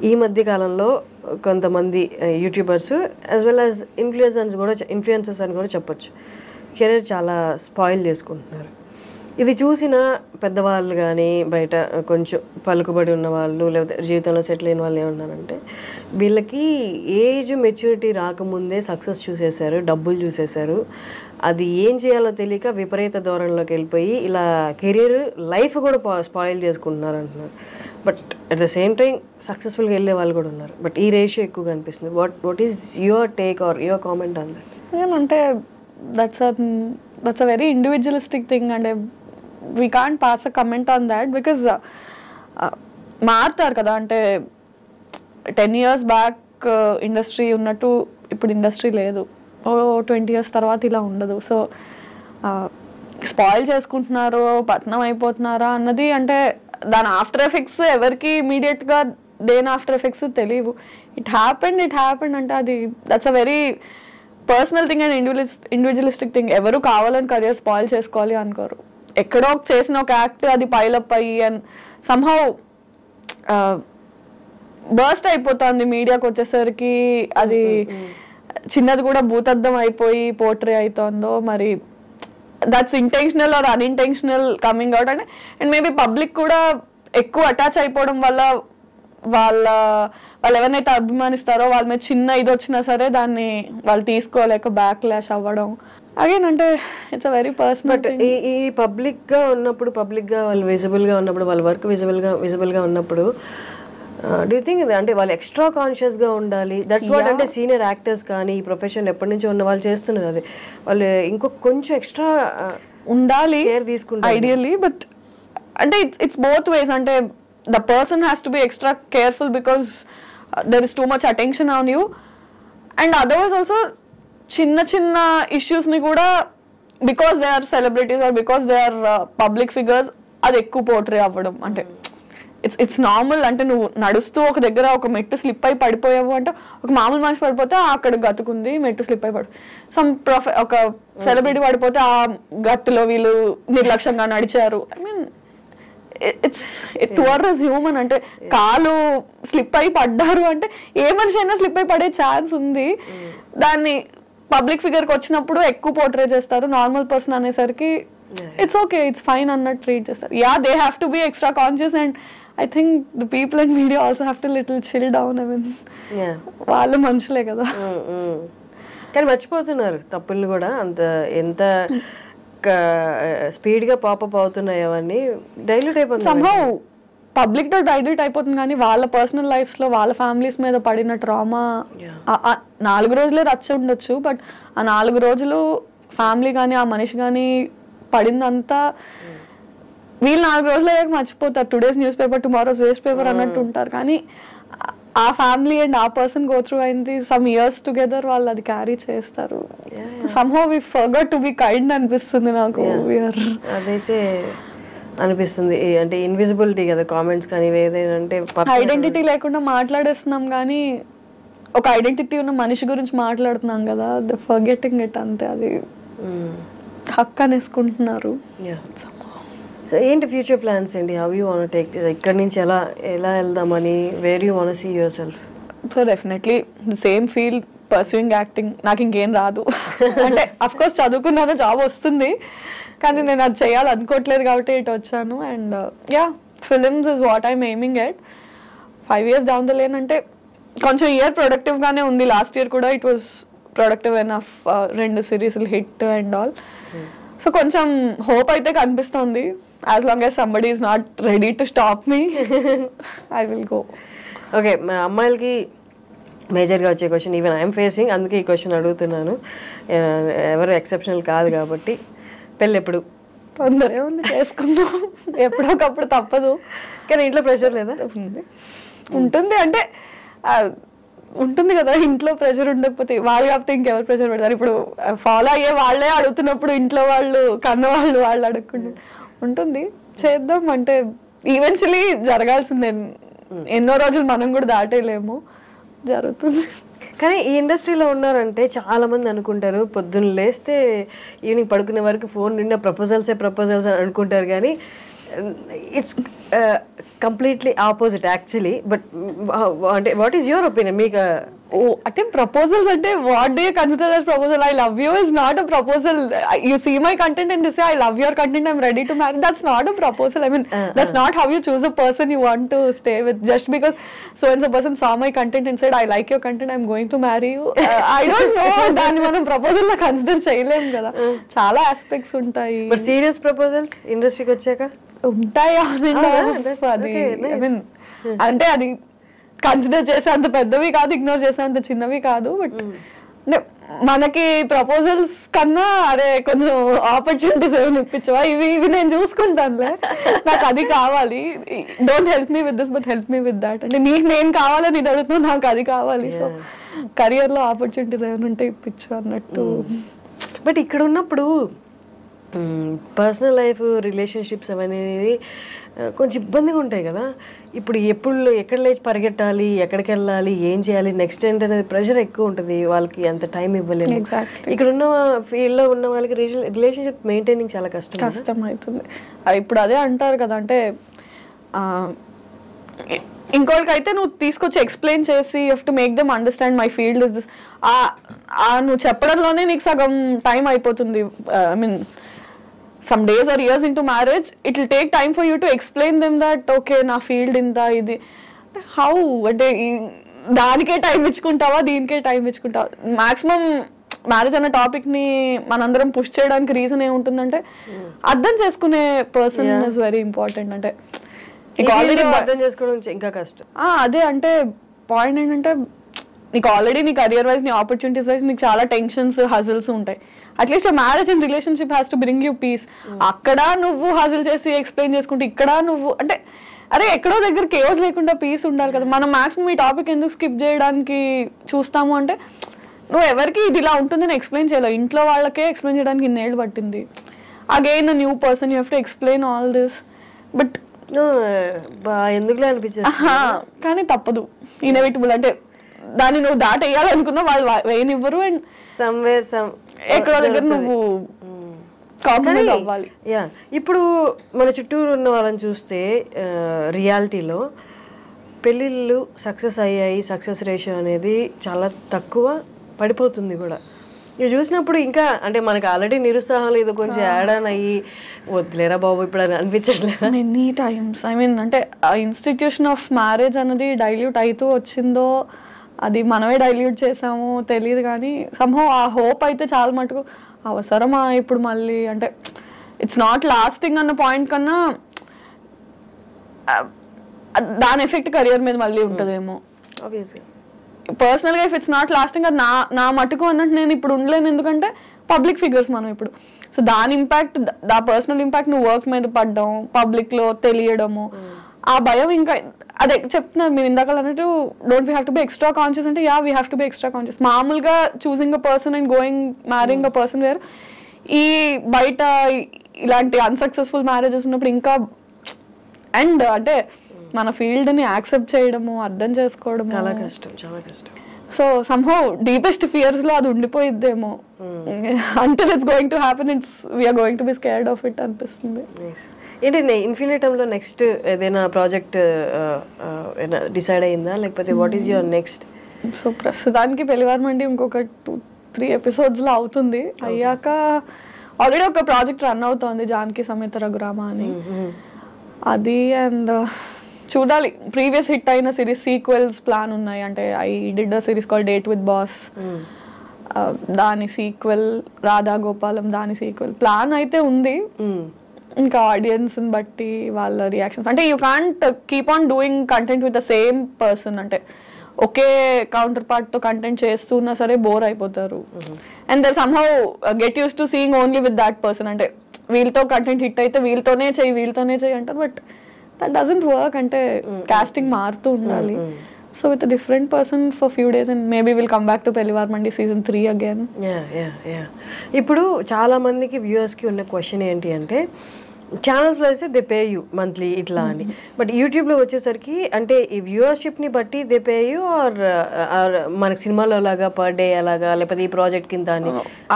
ఈ మధ్య కాలంలో కొంతమంది YouTubers as well as influencers అని కూడా చెప్పొచ్చు, కెరీర్ చాలా స్పాయిల్ చేసుకుంటున్నారు. ఇది చూసిన పెద్దవాళ్ళు కానీ బయట కొంచెం పలుకుబడి ఉన్న వాళ్ళు లేకపోతే జీవితంలో సెటిల్ అయిన వాళ్ళు ఏమన్నారంటే, వీళ్ళకి ఏజ్ మెచ్యూరిటీ రాకముందే సక్సెస్ చూసేశారు, డబ్బులు చూసేశారు, అది ఏం చేయాలో తెలియక విపరీత ధోరణిలోకి వెళ్ళిపోయి ఇలా కెరీర్ లైఫ్ కూడా స్పాయిల్ చేసుకుంటున్నారు అంటున్నారు. But at the same time సక్సెస్ఫుల్గా వెళ్ళే వాళ్ళు కూడా ఉన్నారు. బట్ ఈ రేషియో ఎక్కువగా అనిపిస్తుంది. What is your take or your comment on that? ఏమంటే that's a very individualistic thing, అంటే we can't pass a comment on that because మారుతారు కదా. అంటే 10 years బ్యాక్ ఇండస్ట్రీ ఉన్నట్టు ఇప్పుడు ఇండస్ట్రీ లేదు, 20 years తర్వాత ఇలా ఉండదు. సో స్పాయిల్ చేసుకుంటున్నారు, పతనం అయిపోతున్నారా అన్నది అంటే దాని ఆఫ్టర్ ఎఫెక్ట్స్ ఎవరికి ఇమీడియట్గా దేని ఆఫ్టర్ ఎఫెక్ట్స్ తెలియవు. ఇట్ హ్యాపెండ్ అంటే అది that's a very personal thing and individualistic thing. ఎవరు కావాలని కెరియర్ స్పాయిల్ చేసుకోవాలి అనుకోరు. ఎక్కడో చేసిన ఒక యాక్ట్ అది పైలప్ అయ్యి అండ్ సమ్హౌ బర్స్ట్ అయిపోతుంది మీడియాకి వచ్చేసరికి, అది చిన్నది కూడా భూతద్దం అయిపోయి పోర్ట్రే అవుతుందో మరి that's intentional or unintentional coming out. And maybe public కూడా ఎక్కువ అటాచ్ అయిపోవడం వల్ల వాళ్ళు ఎవరినైతే అభిమానిస్తారో వాళ్ళ మీద చిన్న ఇది వచ్చినా సరే దాన్ని వాళ్ళు తీసుకోలేక బ్యాక్ లాష్ అవ్వడం అగైన్. అంటే it's a very personal. But ఈ పబ్లిక్గా ఉన్నప్పుడు, పబ్లిక్గా వాళ్ళు విజిబుల్గా ఉన్నప్పుడు, వాళ్ళ వర్క్ విజిబుల్గా ఉన్నప్పుడు డూ యూ థింక్ అంటే వాళ్ళు ఎక్స్ట్రా కాన్షియస్గా ఉండాలి? దట్స్ వాట్ అంటే సీనియర్ యాక్టర్స్ కానీ ఈ ప్రొఫెషన్ ఎప్పటి నుంచో ఉన్న వాళ్ళు చేస్తున్నారు, అది వాళ్ళు ఇంకొక కొంచెం ఎక్స్ట్రా ఉండాలి కేర్ తీసుకుంటారు ఐడియల్లీ. బట్ అంటే ఇట్స్ బోత్ వేస్. అంటే the person has to be extra careful because there is too much attention on you, and otherwise also chinna issues ni kuda because they are celebrities or because they are public figures adi ekku portray avvadam. Ante it's normal. అంటే నువ్వు నడుస్తూ ఒక దగ్గర ఒక మెట్టు slip అయి పడిపోయావు అంటే ఒక మామూలు మనిషి పడిపోతే అక్కడ గతుకుంది మెట్టు స్లిప్ అయి ఒక సెలబ్రిటీ పడిపోతే ఆ గట్టులో వీళ్ళు నిర్లక్ష్యంగా నడిచారు. I mean it's human. అంటే కాలు స్లిప్ అయి పడ్డారు అంటే ఏ మనిషి అయినా స్లిప్ అయి పడే ఛాన్స్ ఉంది. దాన్ని పబ్లిక్ ఫిగర్కి వచ్చినప్పుడు ఎక్కువ పోర్ట్రే చేస్తారు. నార్మల్ పర్సన్ అనేసరికి ఇట్స్ ఓకే, ఇట్స్ ఫైన్ అన్నట్టు ట్రీట్ చేస్తారు. Yeah, they have to be extra conscious. And I think the people and media also have to little chill down. I mean వాళ్ళు మనుషులే కదా. కానీ మర్చిపోతున్నారు తప్పుల్ని కూడా. అంత ఎంత స్పీడ్గా పాపప్ అవుతున్నాయి అవన్నీ డైల్యూట్ అయిపోతుంది. సంహౌ పబ్లిక్ తో డైల్యూట్ అయిపోతుంది, కానీ వాళ్ళ పర్సనల్ లైఫ్స్ లో వాళ్ళ ఫ్యామిలీస్ మీద పడిన ట్రామా 4 రోజులే రచ్చ ఉండొచ్చు, బట్ ఆ 4 రోజులు ఫ్యామిలీ కానీ ఆ మనిషి కానీ పడిందంతా వీళ్ళు 4 రోజులు అయ్యాక మర్చిపోతారు. Today's news paper tomorrow's waste paper అన్నట్టు ఉంటారు, కానీ ఆ ఫ్యామిలీ అండ్ ఆ పర్సన్ గో త్రూ అయింది సమ్ ఇయర్స్ టుగెదర్, వాళ్ళు అది క్యారీ చేస్తారు. Somehow we forgot to be kind అనిపిస్తుంది నాకు. అదైతే అనిపిస్తుంది. అంటే ఇన్విజిబిలిటీ కదా కామెంట్స్ కానీ ఏదైనా, అంటే ఐడెంటిటీ లేకుండా మాట్లాడేస్తున్నాం కానీ ఒక ఐడెంటిటీ ఉన్న మనిషి గురించి మాట్లాడుతున్నాం కదా, ద ఫర్గెటింగ్ ఇట్ అంతే. అది హక్ అనేసుకుంటున్నారు. ఏంటి ఫ్యూచర్ ప్లాన్స్ అండి? హౌ యూ వాంట్ టేక్ ఇక్కడ నుంచి ఎలా వెళ్దామని, where you want see yourself? So definitely the same field, pursuing acting. నాకు ఇంకేం రాదు అంటే అఫ్ కోర్స్ చదువుకున్నాను, జాబ్ వస్తుంది, కానీ నేను అది చేయాలనుకోవట్లేదు కాబట్టి ఇటు వచ్చాను. And yeah, films is what I'm aiming at. 5 years down the lane అంటే కొంచెం ఇయర్ ప్రొడక్టివ్గానే ఉంది. లాస్ట్ ఇయర్ కూడా ఇట్ వాస్ ప్రొడక్టివ్ ఎనఫ్, 2 సిరీస్లు హిట్ అండ్ ఆల్. సో కొంచెం హోప్ అయితే కనిపిస్తుంది. As long as somebody is not ready to stop me, I will go. Okay, మా అమ్మాయిలకి మేజర్గా వచ్చే క్వశ్చన్, ఈవెన్ ఐఎమ్ ఫేసింగ్, అందుకే ఈ క్వశ్చన్ అడుగుతున్నాను. ఎవరు ఎక్సెప్షనల్ కాదు కాబట్టి. పెళ్ళి ఎప్పుడు? తొందరగా ఉంది, చేసుకుందాం ఎప్పుడొకప్పుడు, తప్పదు. కానీ ఇంట్లో ప్రెషర్ లేదా? ఉంటుంది, అంటే ఉంటుంది కదా ఇంట్లో ప్రెషర్ ఉండకపోతే. వాళ్ళు కాకపోతే ఇంకెవరు ప్రెషర్ పెడతారు? ఇప్పుడు ఫాలో అయ్యే వాళ్ళే అడుగుతున్నప్పుడు ఇంట్లో వాళ్ళు కన్నవాళ్ళు అడుగుకుంటారు. ఉంటుంది, చేద్దాం. అంటే ఈవెన్చువలీ జరగాల్సిందే. ఎన్నో రోజులు మనం కూడా దాటేయలేము, జరుగుతుంది. కానీ ఈ ఇండస్ట్రీలో ఉన్నారంటే చాలా మంది అనుకుంటారు పొద్దున్న లేస్తే ఈవినింగ్ పడుకునే వరకు ఫోన్ నిండా ప్రపోజల్స్ అని అనుకుంటారు, కానీ it's completely opposite actually. But అంటే వాట్ ఈస్ యువర్ ఒపీనియన్? మీకు అంటే ప్రపోజల్స్ అంటే what do you consider as proposal? I love you is not a proposal. You see my content and say I love your content, I'm ready to marry. That's not a proposal. I mean that's not how you choose a person you want to stay with. Just because so and so person saw my content and said I like your content, I'm going to marry you. I don't know, దాన్ని మనం proposal లా consider చేయలేము కదా. చాలా aspects ఉంటాయి. But serious proposals ఇండస్ట్రీకి వచ్చాక ఉంటాయి. అది ఐ మీన్ అంటే అది కన్సిడర్ చేసే అంత పెద్దవి కాదు, ఇగ్నోర్ చేసే అంత చిన్నవి కాదు. బట్ అంటే మనకి ప్రపోజల్స్ కన్నా అరే కొంచెం ఆపర్చునిటీస్ ఏమైనా ఇప్పించవా, ఇవి నేను చూసుకుంటానులే, నాకు అది కావాలి, don't help me with this but help me with that. అంటే నీకు నేను కావాలని ఇది అడుగుతున్నా, నాకు అది కావాలి. సో కెరియర్లో ఆపర్చునిటీస్ ఏమైనా ఉంటే ఇప్పించు అన్నట్టు. బట్ ఇక్కడ ఉన్నప్పుడు పర్సనల్ లైఫ్, రిలేషన్షిప్స్ అనేది కొంచెం ఇబ్బందిగా ఉంటాయి కదా. ఇప్పుడు ఎక్కడ లేచి పరిగెట్టాలి, ఎక్కడికి వెళ్ళాలి, ఏం చేయాలి, నెక్స్ట్ ఏంటనేది ప్రెషర్ ఎక్కువ ఉంటుంది. వాళ్ళకి అంత టైం ఇవ్వలేము. ఇక్కడ ఉన్న ఫీల్డ్లో ఉన్న వాళ్ళకి రిలేషన్షిప్ మెయింటైనింగ్ చాలా కష్టం అవుతుంది. ఇప్పుడు అదే అంటారు కదా, అంటే ఇంకోళ్ళకైతే నువ్వు తీసుకొచ్చి ఎక్స్ప్లెయిన్ చేసి you have to make them understand my field is this. నువ్వు చెప్పడంలోనే నీకు సగం టైం అయిపోతుంది. I mean some days or years into marriage, it will take time for you to explain them that okay na field inta idi how ante danike time ichukuntawa deenike time ichukuntawa. maximum marriage అనే topic ని మనందరం push చేయడానికి reason ఏముంటుందంటే అర్థం చేసుకునే person is very important. అంటే అర్థం చేసుకోవడం ఇంకా కష్టం. అదే అంటే పాయింట్ ఏంటంటే నీకు ఆల్రెడీ నీ కెరియర్ వైజ్, నీ ఆపర్చునిటీస్ వైజ్ నీకు చాలా టెన్షన్స్, హజిల్స్ ఉంటాయి. At least marriage and relationship has to bring you peace. అక్కడ నువ్వు హజిల్ చేసి ఎక్స్ప్లెయిన్ చేసుకుంటే, ఇక్కడ నువ్వు అంటే అరే ఎక్కడో దగ్గర కేవస్ లేకుండా పీస్ ఉండాలి కదా. మనం మాక్సిమం ఈ టాపిక్ ఎందుకు స్కిప్ చేయడానికి చూస్తాము అంటే, నువ్వు ఎవరికి ఇది ఇలా ఉంటుందని ఎక్స్ప్లెయిన్ చేయలేవు. ఇంట్లో వాళ్ళకే ఎక్స్ప్లెయిన్ చేయడానికి ఇన్నేళ్ళు పట్టింది. Again new person you have to explain all this. But ఎందుకులే అనిపించింది, కానీ తప్పదు, ఇన్ఎవిటబుల్. అంటే దాన్ని నువ్వు దాటేయాలనుకున్నా వాళ్ళు వేయనివ్వరు. అండ్ ఎక్కడో దగ్గర నువ్వు కాంప్రమైజ్ అవ్వాలి. ఇప్పుడు మన చుట్టూరు ఉన్న వాళ్ళని చూస్తే రియాలిటీలో పెళ్ళిళ్ళు సక్సెస్ అయ్యాయి, సక్సెస్ రేషియో అనేది చాలా తక్కువ పడిపోతుంది కూడా. ఇవి చూసినప్పుడు ఇంకా అంటే మనకి ఆల్రెడీ నిరుత్సాహం ఇది కొంచెం యాడ్ ఆన్ అయ్యి వద్దులేరా బాబు ఇప్పుడు అని అనిపించట్లేదు. మెనీ టైమ్స్ ఐ మీన్ అంటే ఆ ఇన్స్టిట్యూషన్ ఆఫ్ మ్యారేజ్ అనేది డైల్యూట్ అవుతూ వచ్చిందో అది మనమే డైల్యూట్ చేసామో తెలియదు, కానీ సంహౌ ఆ హోప్ అయితే చాలా మటుకు అవసరమా ఇప్పుడు మళ్ళీ అంటే ఇట్స్ నాట్ లాస్టింగ్ అన్న పాయింట్ కన్నా దాని ఎఫెక్ట్ కెరియర్ మీద మళ్ళీ ఉంటుందేమో. ఆబ్వియస్లీ పర్సనల్గా ఇఫ్ ఇట్స్ నాట్ లాస్టింగ్ అది నా మటుకు అన్నట్టు నేను ఇప్పుడు ఉండలేను, ఎందుకంటే పబ్లిక్ ఫిగర్స్ మనం ఇప్పుడు. సో దాని ఇంపాక్ట్, దా పర్సనల్ ఇంపాక్ట్ నువ్వు వర్క్ మీద పడ్డం, పబ్లిక్లో తెలియడము, ఆ భయం ఇంకా అదే చెప్తున్నారు మీరు ఇందాక అన్నట్టు don't we have to be extra conscious అంటే ya we have to be extra conscious. మామూలుగా choosing a person and going marrying a person వేరు, ఈ బయట ఇలాంటి అన్సక్సెస్ఫుల్ మ్యారేజెస్ ఉన్నప్పుడు ఇంకా అండ్ అంటే మన ఫీల్డ్ని యాక్సెప్ట్ చేయడము, అర్థం చేసుకోవడము చాలా కష్టం, చాలా కష్టం. సో సమ్హౌ డీపెస్ట్ ఫియర్స్లో అది ఉండిపోయిద్దేమో. Until it's going to happen it's we're going to be scared of it అనిపిస్తుంది. ఏంటి ఇన్ఫినిటంలో నెక్స్ట్ ఏదైనా ప్రాజెక్ట్ డిసైడ్ అయిందా, లేకపోతే what is your next? So ప్రస్తుతానికి పెళ్లివారమండి ఇంకొక 2-3 ఎపిసోడ్స్లో అవుతుంది. అయ్యాక ఆల్రెడీ ఒక ప్రాజెక్ట్ రన్ అవుతోంది, జానకి సమేత రఘురామ అని. అది అండ్ చూడాలి, ప్రీవియస్ హిట్ అయిన సిరీస్ సీక్వెల్స్ ప్లాన్ ఉన్నాయి. అంటే I did a series call date with boss, దాని సీక్వెల్ రాధా గోపాలం, దాని సీక్వెల్ ప్లాన్ అయితే ఉంది. ఇంకా ఆడియన్స్ని బట్టి వాళ్ళ రియాక్షన్స్, అంటే you can't keep on doing content with the same person. అంటే ఒకే కౌంటర్ పార్ట్తో కంటెంట్ చేస్తున్నా సరే బోర్ అయిపోతారు. And they somehow get use to seeing only with that person. అంటే వీళ్ళతో కంటెంట్ హిట్ అయితే వీళ్ళతోనే చెయ్యి అంటారు, బట్ దట్ డజంట్ వర్క్. అంటే కాస్టింగ్ మారుతూ ఉండాలి. So with different person for few days and maybe will come back to Pellivaramandi season 3 again. ఇప్పుడు చాలా మందికి వ్యూవర్స్కి ఉన్న క్వశ్చన్ ఏంటి అంటే, ఛానల్స్లో అయితే దే పే యూ మంత్లీ ఇట్లా అని, బట్ యూట్యూబ్లో వచ్చేసరికి అంటే ఈ వ్యూవర్షిప్ని బట్టి దే పే యూ ఆర్ మనకి సినిమాలో లాగా పర్ డే అలాగా, లేకపోతే ఈ ప్రాజెక్ట్ కింద అని?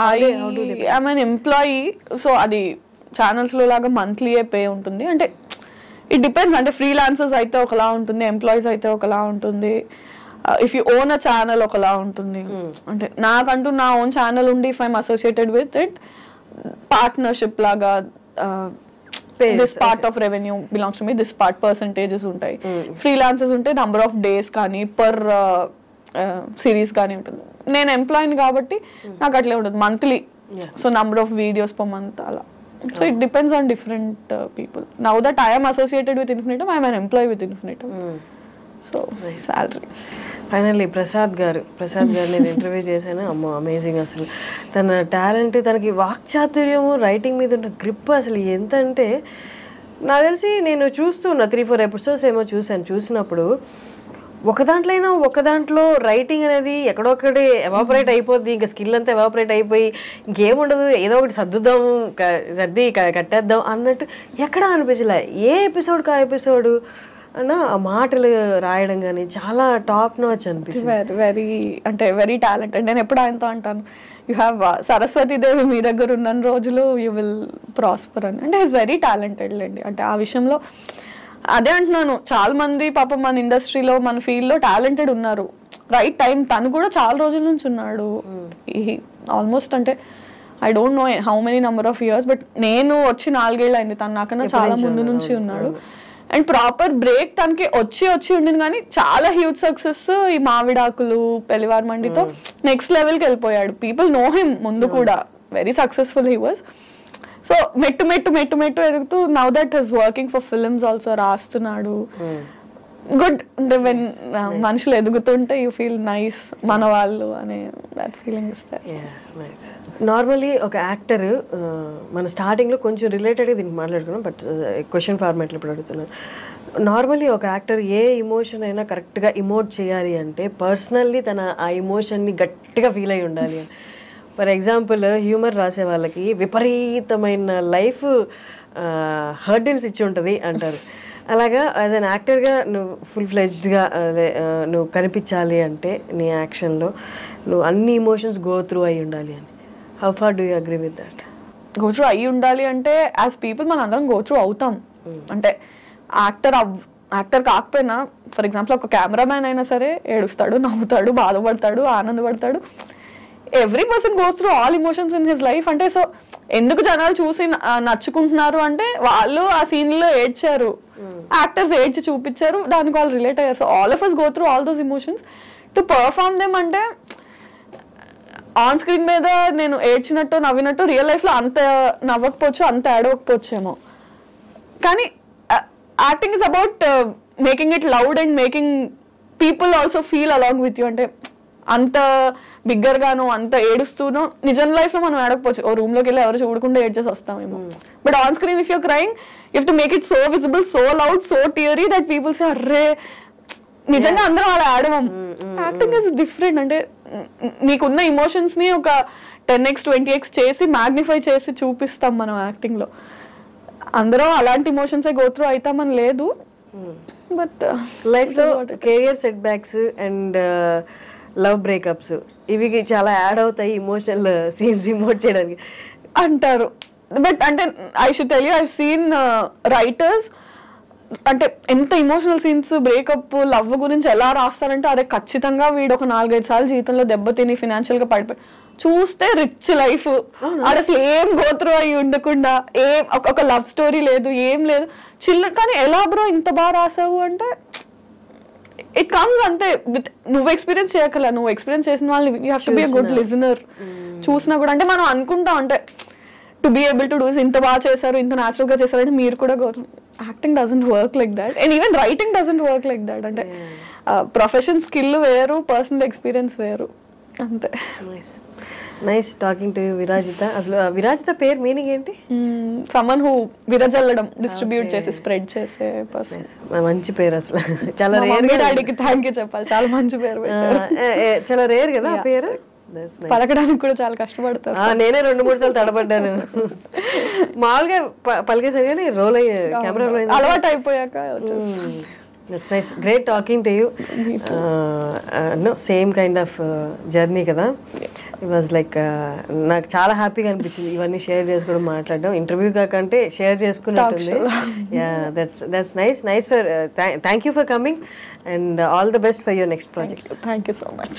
ఐఎమ్ అన్ ఎంప్లాయీ, సో అది ఛానల్స్లో లాగా మంత్లీయే పే ఉంటుంది. అంటే ఇట్ డిపెండ్స్, అంటే ఫ్రీలాన్సర్స్ అయితే ఒకలా ఉంటుంది, ఎంప్లాయీస్ అయితే ఒకలా ఉంటుంది, if you own a channel ఒకలా ఉంటుంది. అంటే నాకంటూ నా ఓన్ ఛానల్ ఉండి if I'm associated with it partnership లాగా this part of revenue belongs to me, this part percentages ఉంటాయి. ఫ్రీలాన్సర్స్ ఉంటే నంబర్ ఆఫ్ డేస్ కానీ పర్ సిరీస్ కానీ ఉంటుంది. నేను ఎంప్లాయీని కాబట్టి నాకు అట్లే ఉంటుంది monthly, so number of videos per month అలా. So it depends on different people. Now that I am associated with Infinitum, I am an employee with Infinitum. So salary. Finally Prasad గారు నేను ఇంటర్వ్యూ చేశాను. అమ్మో అమేజింగ్, అసలు తన talent, తనకి వాక్చాతుర్యము, writing మీద ఉన్న గ్రిప్ అసలు ఎంత అంటే, నాకు తెలిసి నేను చూస్తున్నా 3-4 ఎపిసోడ్స్ ఏమో చూసినప్పుడు ఒక దాంట్లో రైటింగ్ అనేది ఎక్కడొక్కడే ఎవాపరేట్ అయిపోద్ది, ఇంకా స్కిల్ అంతా ఎవాపరేట్ అయిపోయి ఇంకేముండదు, ఏదో ఒకటి సర్ది కట్టేద్దాం అన్నట్టు ఎక్కడా అనిపించలే. ఏ ఎపిసోడ్కి ఆ ఎపిసోడ్ అన్న ఆ మాటలు రాయడం కానీ చాలా టాప్ నాచ్ అనిపిస్తుంది. Very talented. నేను ఎప్పుడు ఆయనతో అంటాను, యూ హ్యావ్ సరస్వతీదేవి మీ దగ్గర ఉన్న రోజులు యూ విల్ ప్రాస్పర్ అని. అంటే ఈజ్ వెరీ టాలెంటెడ్ లేండి. అంటే ఆ విషయంలో అదే అంటున్నాను, చాలా మంది పాపం మన ఇండస్ట్రీలో మన ఫీల్డ్లో టాలెంటెడ్ ఉన్నారు. రైట్ టైం, తను కూడా చాలా రోజుల నుంచి ఉన్నాడు. ఆల్మోస్ట్ అంటే I don't know how many number of years, but నేను వచ్చి 4 ఏళ్ళు అయింది, తను నాకన్నా చాలా ముందు నుంచి ఉన్నాడు. అండ్ ప్రాపర్ బ్రేక్ తనకి వచ్చి ఉండింది, కానీ చాలా హ్యూజ్ సక్సెస్ ఈ మావిడాకులు పెళ్లివారమండితో నెక్స్ట్ లెవెల్కి వెళ్ళిపోయాడు. పీపుల్ నో హిమ్ ముందు కూడా, very successful he was. So మెట్టు ఎదుగుతూ now that is working for films also, రాస్తున్నాడు. గుడ్. అంటే వెన్ మనుషులు ఎదుగుతుంటే యూ ఫీల్ నైస్, మన వాళ్ళు అనే దట్ ఫీలింగ్ ఇస్తారు. నార్మలీ ఒక యాక్టర్ మన స్టార్టింగ్లో కొంచెం రిలేటెడ్గా దీనికి మాట్లాడుకున్నాం, బట్ క్వశ్చన్ ఫార్మాట్లో ఇప్పుడు అడుగుతున్నాను. నార్మలీ ఒక యాక్టర్ ఏ ఇమోషన్ అయినా కరెక్ట్గా ఇమోట్ చేయాలి అంటే పర్సనల్లీ తన ఆ ఇమోషన్ని గట్టిగా ఫీల్ అయి ఉండాలి అని. ఫర్ ఎగ్జాంపుల్ హ్యూమర్ రాసే వాళ్ళకి విపరీతమైన లైఫ్ హర్డిల్స్ ఇచ్చి ఉంటుంది అంటారు. అలాగా యాజ్ అన్ యాక్టర్గా నువ్వు ఫుల్ ఫ్లెడ్జ్డ్గా నువ్వు కనిపించాలి అంటే నీ యాక్షన్లో నువ్వు అన్ని ఇమోషన్స్ గో త్రూ అయి ఉండాలి అని. How far do you agree with that? Go through అయ్యి ఉండాలి అంటే యాజ్ పీపుల్ మనం అందరం గో త్రూ అవుతాం. అంటే యాక్టర్ కాకపోయినా ఫర్ ఎగ్జాంపుల్ ఒక కెమెరామ్యాన్ అయినా సరే ఏడుస్తాడు, నవ్వుతాడు, బాధపడతాడు, ఆనందపడతాడు. Every person goes through all emotions in his life. అంటే సో ఎందుకు జనాలు చూసి నచ్చుకుంటున్నారు అంటే వాళ్ళు ఆ సీన్ లో ఏడ్చారు, యాక్టర్స్ ఏడ్చి చూపించారు, దానికి వాళ్ళు రిలేట్ అయ్యారు. So all of us go through all those emotions to perform them. అంటే ఆన్ స్క్రీన్ మీద నేను ఏడ్చినట్టు నవ్వినట్టు రియల్ లైఫ్ లో అంత నవ్వకపోవచ్చు, అంత ఏడవకపోవచ్చేమో. కానీ acting is about making it loud and making people also feel along with you. అంటే అంత బిగ్గర్ గాను అంత ఏడుస్తూనో నిజం లైఫ్ లో మనం ఏడకపోవచ్చు, ఓ రూమ్ లోకి వెళ్ళి ఎవరు చూడకుండా ఏడ్చేసి వస్తామేమో. But on screen if you're crying you have to make it so visible, so loud, so teary that people say అర్రే నిజంగా అందరం అలా ఆడవం. Acting is different. అంటే నీకున్న ఎమోషన్స్ ని ఒక 10x 20x చేసి మ్యాగ్నిఫై చేసి చూపిస్తాం మనం యాక్టింగ్ లో. అందరం అలాంటి ఎమోషన్స్ గో త్రూ అవుతామని లేదు. బట్ లైఫ్ లో career set backs and love breakups ఇవి చాలా యాడ్ అవుతాయి ఇమోషనల్ సీన్స్ ఇమోట్ చేయడానికి అంటారు. బట్ అంటే I should tell you I seen writers అంటే ఎంత ఇమోషనల్ సీన్స్ బ్రేకప్ లవ్ గురించి ఎలా రాస్తారంటే అదే ఖచ్చితంగా వీడు ఒక 4-5 సార్లు జీవితంలో దెబ్బతిని ఫినాన్షియల్ గా పడిపోయి చూస్తే రిచ్ లైఫ్, అది అసలు ఏం గోత్రూ అయి ఉండకుండా ఏం ఒక లవ్ స్టోరీ లేదు, ఏం లేదు, చిల్ల. కానీ ఎలా బ్రో ఇంత బాగా రాసావు అంటే ఇట్ కమ్స్ అంతే. నువ్వు ఎక్స్పీరియన్స్ చేయగల, నువ్వు ఎక్స్పీరియన్స్ చేసిన వాళ్ళు you have to B a good listener. చూసినా కూడా అంటే మనం అనుకుంటాం అంటే to be able to do ఇంత బాగా చేశారు, ఇంత న్యాచురల్ గా చేశారు అంటే మీరు కూడా acting doesn't work like that and even writing doesn't work like that. అంటే ప్రొఫెషన్ స్కిల్ వేరు, పర్సనల్ ఎక్స్పీరియన్స్ వేరు అంతే. Nice talking to Virajita. అసలు విరాజిత పేరు మీనింగ్ ఏంటి? సమ్మన్ హూ విరజల్లడం, డిస్ట్రిబ్యూట్ చేసి స్ప్రెడ్ చేసే పర్సన్. మంచి పేరు అసలు. చాలా రేర్. డాడీకి థ్యాంక్ యూ చెప్పాలి, చాలా మంచి పేరు పెట్టారు. చాలా రేర్ కదా ఆ పేరు, పలకడానికి కూడా చాలా కష్టపడతారు. నేనే 2-3 సార్లు తడబడ్డాను. మామూలుగా పలికేసాను కానీ రోల్ అయ్యే కెమెరా రోల్ అలవాటు అయిపోయాక. It's nice. Great talking to you. No, same kind of journey కదా. It was like నాకు చాలా హ్యాపీగా అనిపించింది ఇవన్నీ షేర్ చేసుకోవడం, మాట్లాడడం. ఇంటర్వ్యూ కాకంటే షేర్ చేసుకున్నట్టుంది. Yeah, that's nice for thank you for coming and all the best for your next projects. Thank you so much.